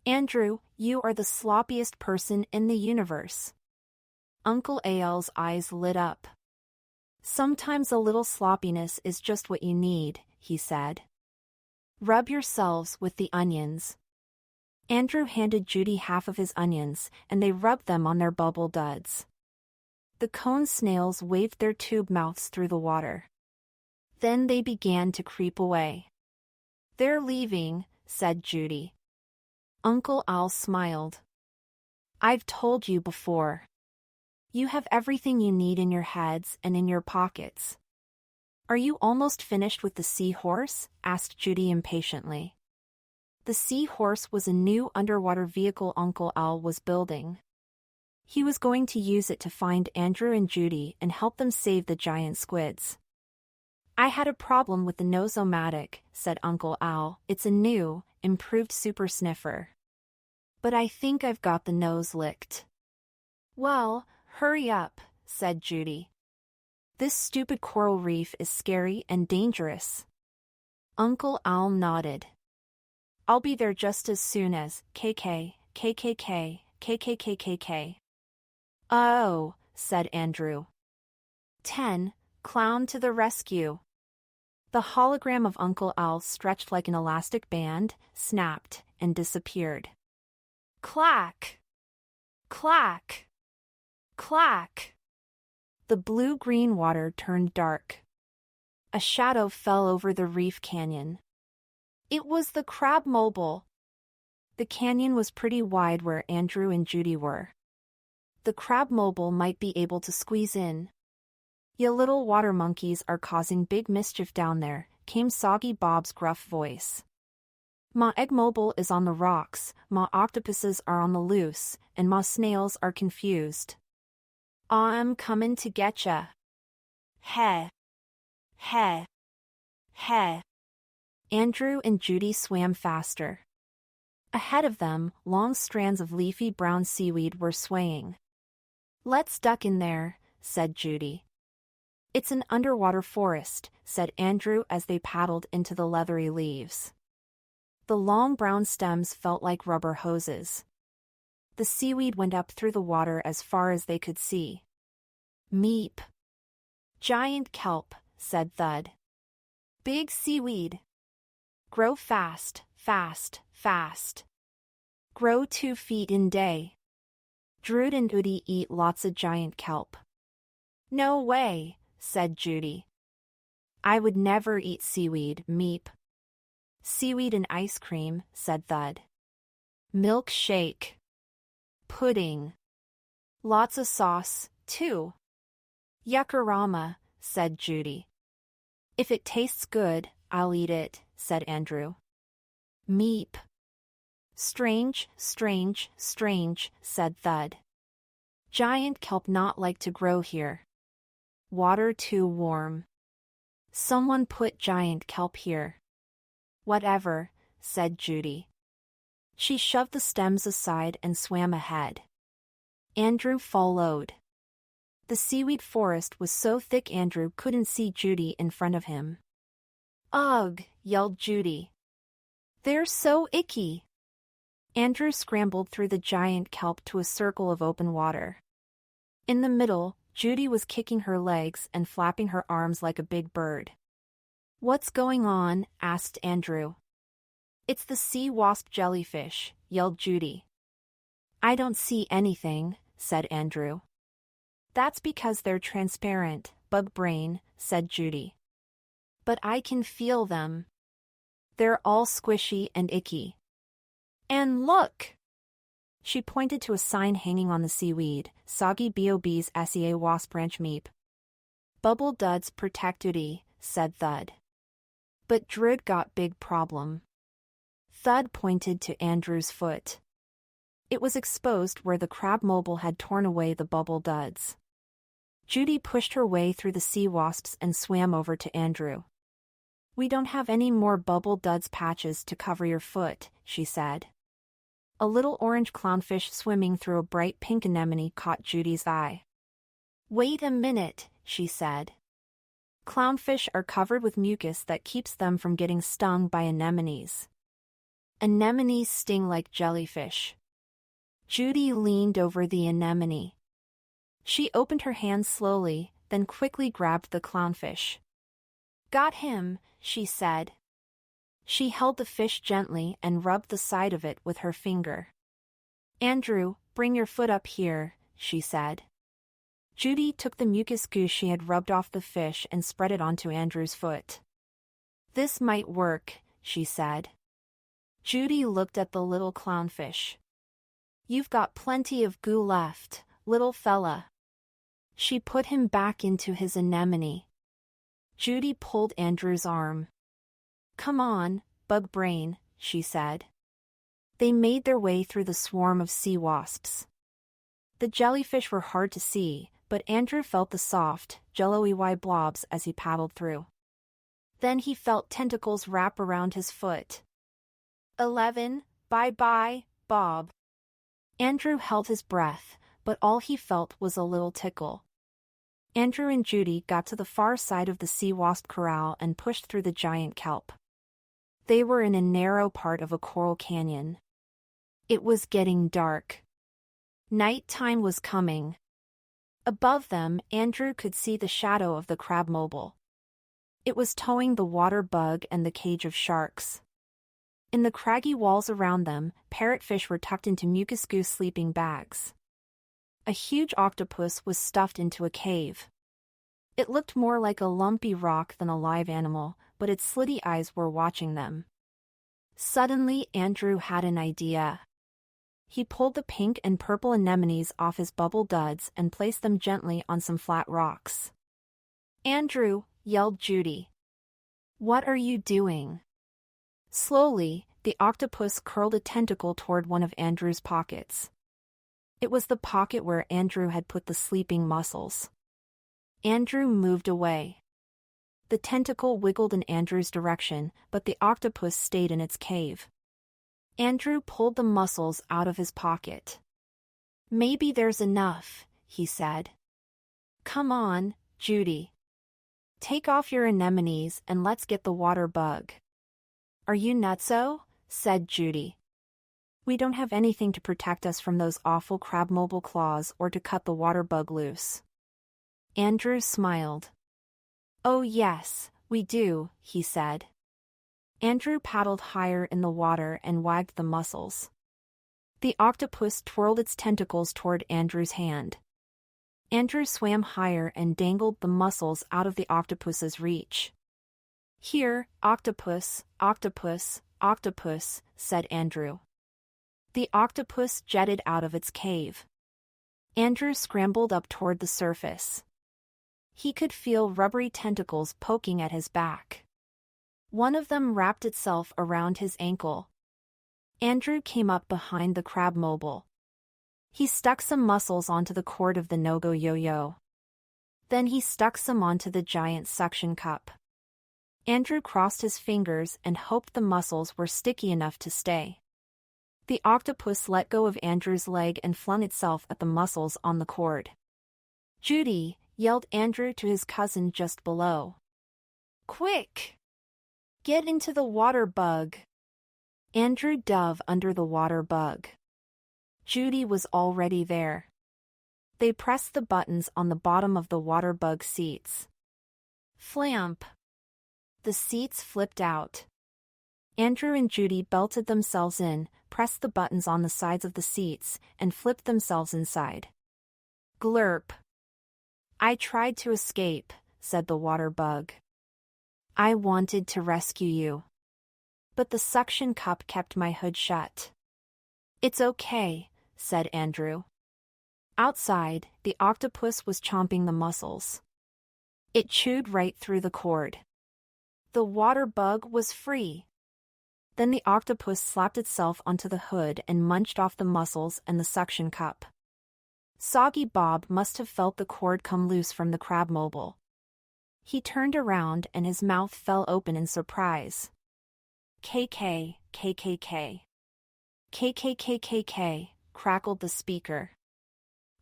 Andrew, you are the sloppiest person in the universe. Uncle Al's eyes lit up. Sometimes a little sloppiness is just what you need, he said. Rub yourselves with the onions. Andrew handed Judy half of his onions, and they rubbed them on their bubble duds. The cone snails waved their tube mouths through the water. Then they began to creep away. They're leaving, said Judy. Uncle Al smiled. I've told you before. You have everything you need in your heads and in your pockets. Are you almost finished with the seahorse? Asked Judy impatiently. The seahorse was a new underwater vehicle Uncle Al was building. He was going to use it to find Andrew and Judy and help them save the giant squids. I had a problem with the nose-o-matic, said Uncle Al. It's a new, improved super sniffer. But I think I've got the nose licked. Well, hurry up, said Judy. This stupid coral reef is scary and dangerous. Uncle Al nodded. I'll be there just as soon as KK. Oh, said Andrew. 10. Clown to the rescue. The hologram of Uncle Al stretched like an elastic band, snapped, and disappeared. Clack! Clack! Clack! The blue-green water turned dark. A shadow fell over the Reef Canyon. It was the crab mobile. The canyon was pretty wide where Andrew and Judy were. The crab mobile might be able to squeeze in. "Ya little water monkeys are causing big mischief down there," came Soggy Bob's gruff voice. "Ma egg mobile is on the rocks, ma octopuses are on the loose, and ma snails are confused. I'm comin' to getcha. Heh. Heh. Heh." Andrew and Judy swam faster. Ahead of them, long strands of leafy brown seaweed were swaying. "Let's duck in there," said Judy. "It's an underwater forest," said Andrew as they paddled into the leathery leaves. The long brown stems felt like rubber hoses. The seaweed went up through the water as far as they could see. "Meep." "Giant kelp," said Thud. "Big seaweed. Grow fast, fast, fast. Grow 2 feet in day." Drood and Udi eat lots of giant kelp. "No way," said Judy. "I would never eat seaweed, Meep." "Seaweed and ice cream," said Thud. "Milkshake. Pudding. Lots of sauce, too." "Yuckarama," said Judy. "If it tastes good, I'll eat it," said Andrew. "Meep." "Strange, strange, strange," said Thud. "Giant kelp not like to grow here. Water too warm. Someone put giant kelp here." "Whatever," said Judy. She shoved the stems aside and swam ahead. Andrew followed. The seaweed forest was so thick Andrew couldn't see Judy in front of him. "Ugh!" yelled Judy. "They're so icky." Andrew scrambled through the giant kelp to a circle of open water. In the middle, Judy was kicking her legs and flapping her arms like a big bird. "What's going on?" asked Andrew. "It's the sea wasp jellyfish," yelled Judy. "I don't see anything," said Andrew. "That's because they're transparent, bug brain," said Judy. "But I can feel them. They're all squishy and icky. And look!" She pointed to a sign hanging on the seaweed, "Soggy Bob's SEA Wasp Branch Meep." "Bubble duds protect Udi," said Thud. "But Drid got big problem." Thud pointed to Andrew's foot. It was exposed where the crab mobile had torn away the bubble duds. Judy pushed her way through the sea wasps and swam over to Andrew. "We don't have any more bubble duds patches to cover your foot," she said. A little orange clownfish swimming through a bright pink anemone caught Judy's eye. "Wait a minute," she said. "Clownfish are covered with mucus that keeps them from getting stung by anemones. Anemones sting like jellyfish." Judy leaned over the anemone. She opened her hands slowly, then quickly grabbed the clownfish. "Got him," she said. She held the fish gently and rubbed the side of it with her finger. "Andrew, bring your foot up here," she said. Judy took the mucus goo she had rubbed off the fish and spread it onto Andrew's foot. "This might work," she said. Judy looked at the little clownfish. "You've got plenty of goo left, little fella." She put him back into his anemone. Judy pulled Andrew's arm. "Come on, bug brain," she said. They made their way through the swarm of sea wasps. The jellyfish were hard to see, but Andrew felt the soft, jello-y blobs as he paddled through. Then he felt tentacles wrap around his foot. 11, bye-bye, Bob." Andrew held his breath, but all he felt was a little tickle. Andrew and Judy got to the far side of the sea wasp corral and pushed through the giant kelp. They were in a narrow part of a coral canyon. It was getting dark. Nighttime was coming. Above them, Andrew could see the shadow of the crab mobile. It was towing the water bug and the cage of sharks. In the craggy walls around them, parrotfish were tucked into mucus goose sleeping bags. A huge octopus was stuffed into a cave. It looked more like a lumpy rock than a live animal, but its slitty eyes were watching them. Suddenly, Andrew had an idea. He pulled the pink and purple anemones off his bubble duds and placed them gently on some flat rocks. "Andrew," yelled Judy. "What are you doing?" Slowly, the octopus curled a tentacle toward one of Andrew's pockets. It was the pocket where Andrew had put the sleeping mussels. Andrew moved away. The tentacle wiggled in Andrew's direction, but the octopus stayed in its cave. Andrew pulled the mussels out of his pocket. "Maybe there's enough," he said. "Come on, Judy. Take off your anemones and let's get the water bug." "Are you nutso?" said Judy. "We don't have anything to protect us from those awful crab mobile claws or to cut the water bug loose." Andrew smiled. "Oh yes, we do," he said. Andrew paddled higher in the water and wagged the mussels. The octopus twirled its tentacles toward Andrew's hand. Andrew swam higher and dangled the mussels out of the octopus's reach. "Here, octopus, octopus, octopus," said Andrew. The octopus jetted out of its cave. Andrew scrambled up toward the surface. He could feel rubbery tentacles poking at his back. One of them wrapped itself around his ankle. Andrew came up behind the crab mobile. He stuck some mussels onto the cord of the no-go yo-yo. Then he stuck some onto the giant suction cup. Andrew crossed his fingers and hoped the mussels were sticky enough to stay. The octopus let go of Andrew's leg and flung itself at the mussels on the cord. "Judy," yelled Andrew to his cousin just below. "Quick! Get into the water bug!" Andrew dove under the water bug. Judy was already there. They pressed the buttons on the bottom of the water bug seats. Flamp! The seats flipped out. Andrew and Judy belted themselves in, pressed the buttons on the sides of the seats, and flipped themselves inside. Glurp! "I tried to escape," said the water bug. "I wanted to rescue you. But the suction cup kept my hood shut." "It's okay," said Andrew. Outside, the octopus was chomping the mussels. It chewed right through the cord. The water bug was free. Then the octopus slapped itself onto the hood and munched off the mussels and the suction cup. Soggy Bob must have felt the cord come loose from the crab mobile. He turned around and his mouth fell open in surprise. "KK, KKK. KKKKK, crackled the speaker.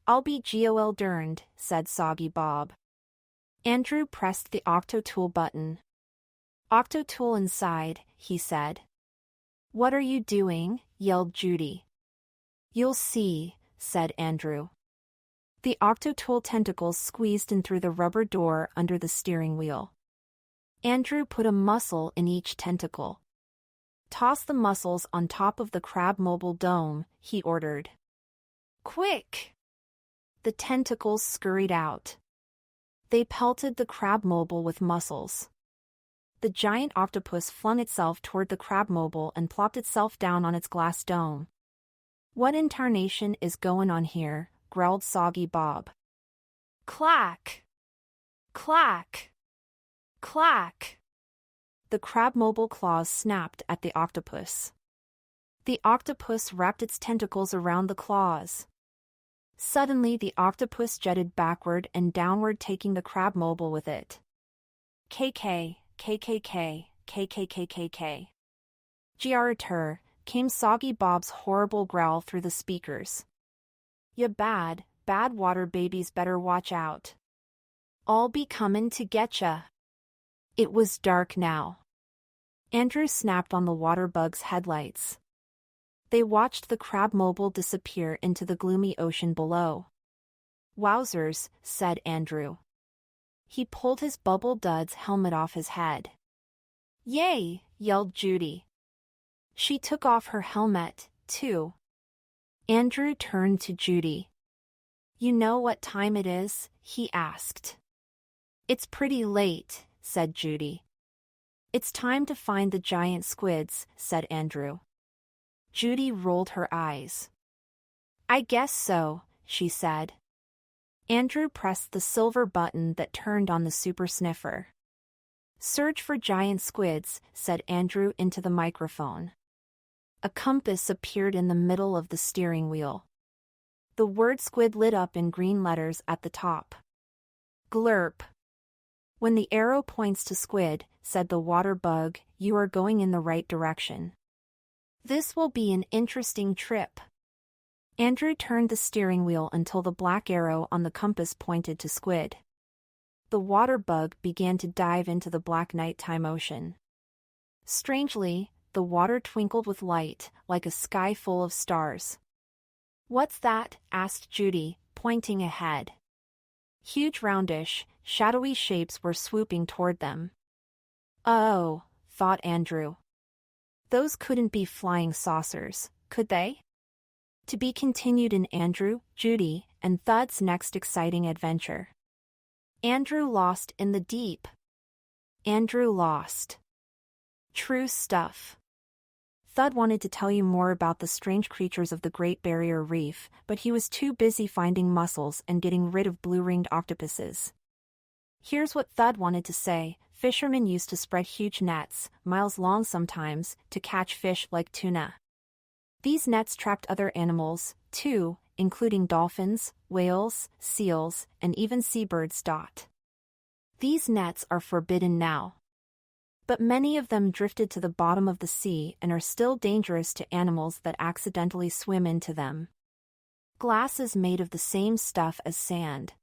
"I'll be GOL derned," said Soggy Bob. Andrew pressed the Octo-Tool button. "Octo-Tool inside," he said. "What are you doing?" yelled Judy. "You'll see," said Andrew. The Octo-Tool tentacles squeezed in through the rubber door under the steering wheel. Andrew put a mussel in each tentacle. "Toss the mussels on top of the crab mobile dome," he ordered. "Quick!" The tentacles scurried out. They pelted the crab mobile with mussels. The giant octopus flung itself toward the crab mobile and plopped itself down on its glass dome. "What in tarnation is going on here?" growled Soggy Bob. Clack! Clack! Clack! The crab mobile claws snapped at the octopus. The octopus wrapped its tentacles around the claws. Suddenly the octopus jetted backward and downward, taking the crab mobile with it. KK, KKK, KKKKK. Giaratur, came Soggy Bob's horrible growl through the speakers. "Ya bad, bad water babies, better watch out. I'll be comin' to getcha." It was dark now. Andrew snapped on the water bug's headlights. They watched the crab mobile disappear into the gloomy ocean below. "Wowzers," said Andrew. He pulled his Bubble Duds helmet off his head. "Yay!" yelled Judy. She took off her helmet, too. Andrew turned to Judy. You know what time it is? He asked. It's pretty late, said Judy. It's time to find the giant squids, said Andrew. Judy rolled her eyes. I guess so, she said. Andrew pressed the silver button that turned on the super sniffer. Search for giant squids, said Andrew into the microphone. A compass appeared in the middle of the steering wheel. The word squid lit up in green letters at the top. Glurp. When the arrow points to squid, said the water bug, you are going in the right direction. This will be an interesting trip. Andrew turned the steering wheel until the black arrow on the compass pointed to squid. The water bug began to dive into the black nighttime ocean. Strangely, the water twinkled with light, like a sky full of stars. What's that? Asked Judy, pointing ahead. Huge roundish, shadowy shapes were swooping toward them. Oh, thought Andrew. Those couldn't be flying saucers, could they? To be continued in Andrew, Judy, and Thud's next exciting adventure. Andrew lost in the deep. Andrew lost. True stuff. Thud wanted to tell you more about the strange creatures of the Great Barrier Reef, but he was too busy finding mussels and getting rid of blue-ringed octopuses. Here's what Thud wanted to say. Fishermen used to spread huge nets, miles long sometimes, to catch fish like tuna. These nets trapped other animals, too, including dolphins, whales, seals, and even seabirds. These nets are forbidden now. But many of them drifted to the bottom of the sea and are still dangerous to animals that accidentally swim into them. Glass is made of the same stuff as sand.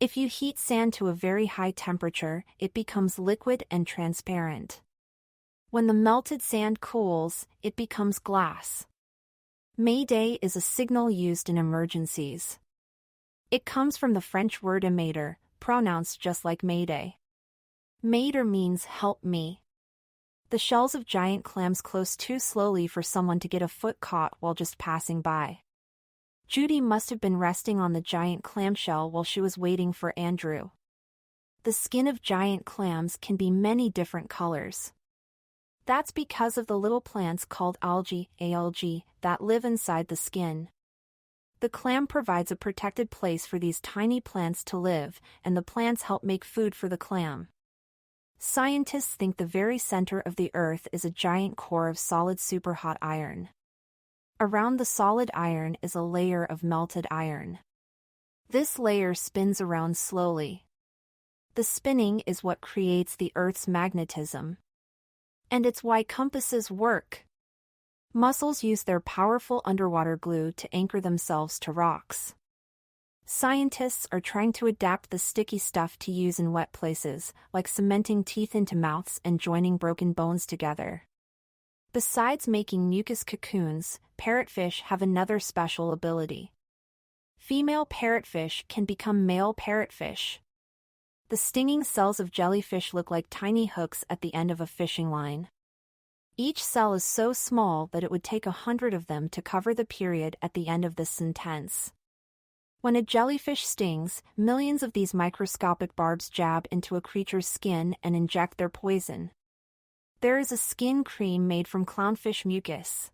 If you heat sand to a very high temperature, it becomes liquid and transparent. When the melted sand cools, it becomes glass. Mayday is a signal used in emergencies. It comes from the French word émettre, pronounced just like Mayday. Mater means help me. The shells of giant clams close too slowly for someone to get a foot caught while just passing by. Judy must have been resting on the giant clamshell while she was waiting for Andrew. The skin of giant clams can be many different colors. That's because of the little plants called algae, that live inside the skin. The clam provides a protected place for these tiny plants to live, and the plants help make food for the clam. Scientists think the very center of the Earth is a giant core of solid superhot iron. Around the solid iron is a layer of melted iron. This layer spins around slowly. The spinning is what creates the Earth's magnetism. And it's why compasses work. Mussels use their powerful underwater glue to anchor themselves to rocks. Scientists are trying to adapt the sticky stuff to use in wet places, like cementing teeth into mouths and joining broken bones together. Besides making mucus cocoons, parrotfish have another special ability. Female parrotfish can become male parrotfish. The stinging cells of jellyfish look like tiny hooks at the end of a fishing line. Each cell is so small that it would take 100 of them to cover the period at the end of this sentence. When a jellyfish stings, millions of these microscopic barbs jab into a creature's skin and inject their poison. There is a skin cream made from clownfish mucus.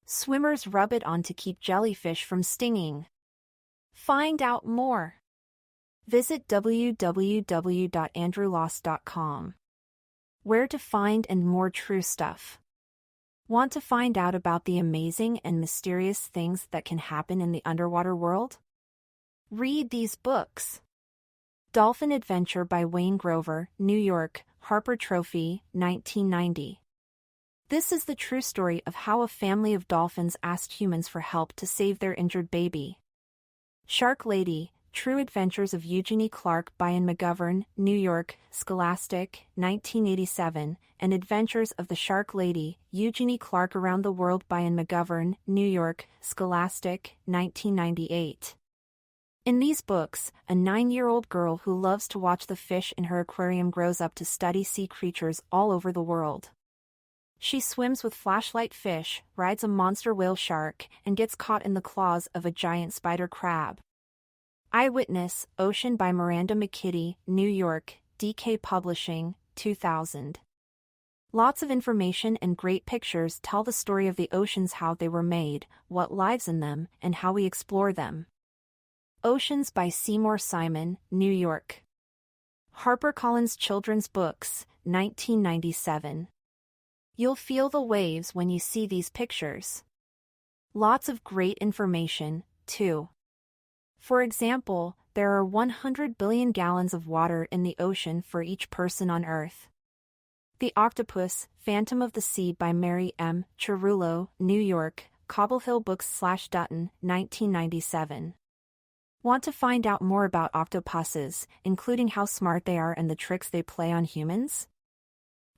Swimmers rub it on to keep jellyfish from stinging. Find out more. Visit www.andrewlost.com. Where to find and more true stuff. Want to find out about the amazing and mysterious things that can happen in the underwater world? Read these books. Dolphin Adventure by Wayne Grover, New York, Harper Trophy, 1990. This is the true story of how a family of dolphins asked humans for help to save their injured baby. Shark Lady, True Adventures of Eugenie Clark by Ian McGovern, New York, Scholastic, 1987, and Adventures of the Shark Lady, Eugenie Clark Around the World by Ian McGovern, New York, Scholastic, 1998. In these books, a 9-year-old girl who loves to watch the fish in her aquarium grows up to study sea creatures all over the world. She swims with flashlight fish, rides a monster whale shark, and gets caught in the claws of a giant spider crab. Eyewitness, Ocean by Miranda McKitty, New York, DK Publishing, 2000. Lots of information and great pictures tell the story of the oceans, how they were made, what lives in them, and how we explore them. Oceans by Seymour Simon, New York. HarperCollins Children's Books, 1997. You'll feel the waves when you see these pictures. Lots of great information, too. For example, there are 100 billion gallons of water in the ocean for each person on Earth. The Octopus, Phantom of the Sea by Mary M. Cerullo, New York, Cobble Hill Books/Dutton, 1997. Want to find out more about octopuses, including how smart they are and the tricks they play on humans?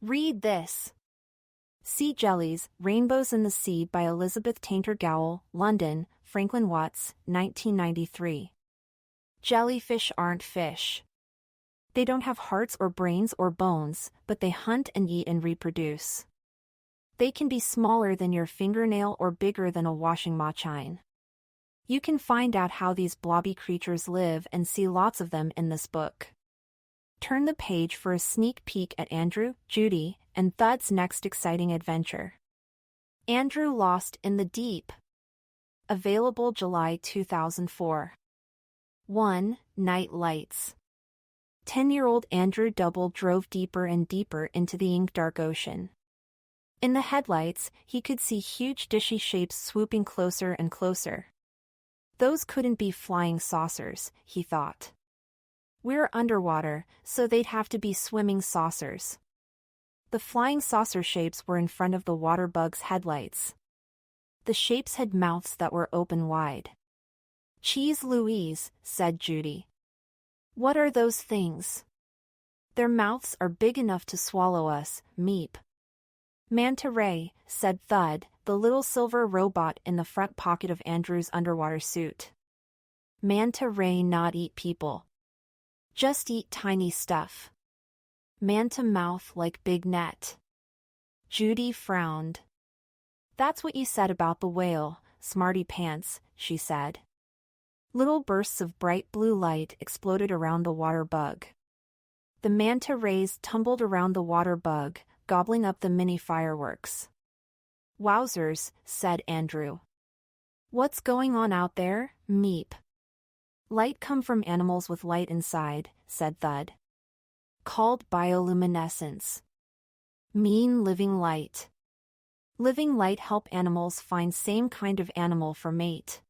Read this. Sea Jellies, Rainbows in the Sea by Elizabeth Tainter Gowell, London, Franklin Watts, 1993. Jellyfish aren't fish. They don't have hearts or brains or bones, but they hunt and eat and reproduce. They can be smaller than your fingernail or bigger than a washing machine. You can find out how these blobby creatures live and see lots of them in this book. Turn the page for a sneak peek at Andrew, Judy, and Thud's next exciting adventure. Andrew Lost in the Deep. Available July 2004. 1. Night Lights. 10-year-old Andrew Double drove deeper and deeper into the ink-dark ocean. In the headlights, he could see huge dishy shapes swooping closer and closer. Those couldn't be flying saucers, he thought. We're underwater, so they'd have to be swimming saucers. The flying saucer shapes were in front of the water bug's headlights. The shapes had mouths that were open wide. "Cheese Louise," said Judy. "What are those things?" "Their mouths are big enough to swallow us, meep." "Manta ray," said Thud, the little silver robot in the front pocket of Andrew's underwater suit. "Manta ray not eat people. Just eat tiny stuff. Manta mouth like big net." Judy frowned. "That's what you said about the whale, smarty pants," she said. Little bursts of bright blue light exploded around the water bug. The manta rays tumbled around the water bug, gobbling up the mini fireworks. "Wowzers," said Andrew. "What's going on out there, meep?" "Light come from animals with light inside," said Thud. "Called bioluminescence. Mean living light. Living light help animals find same kind of animal for mate.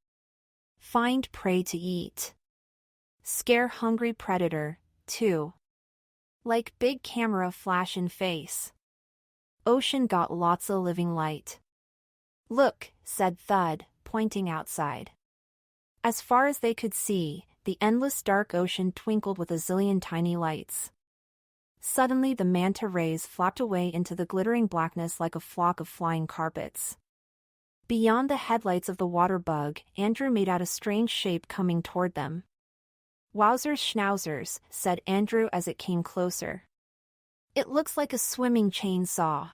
Find prey to eat. Scare hungry predator, too. Like big camera flash in face. Ocean got lots of living light." "Look," said Thud, pointing outside. As far as they could see, the endless dark ocean twinkled with a zillion tiny lights. Suddenly the manta rays flapped away into the glittering blackness like a flock of flying carpets. Beyond the headlights of the water bug, Andrew made out a strange shape coming toward them. "Wowzers schnauzers," said Andrew as it came closer. "It looks like a swimming chainsaw."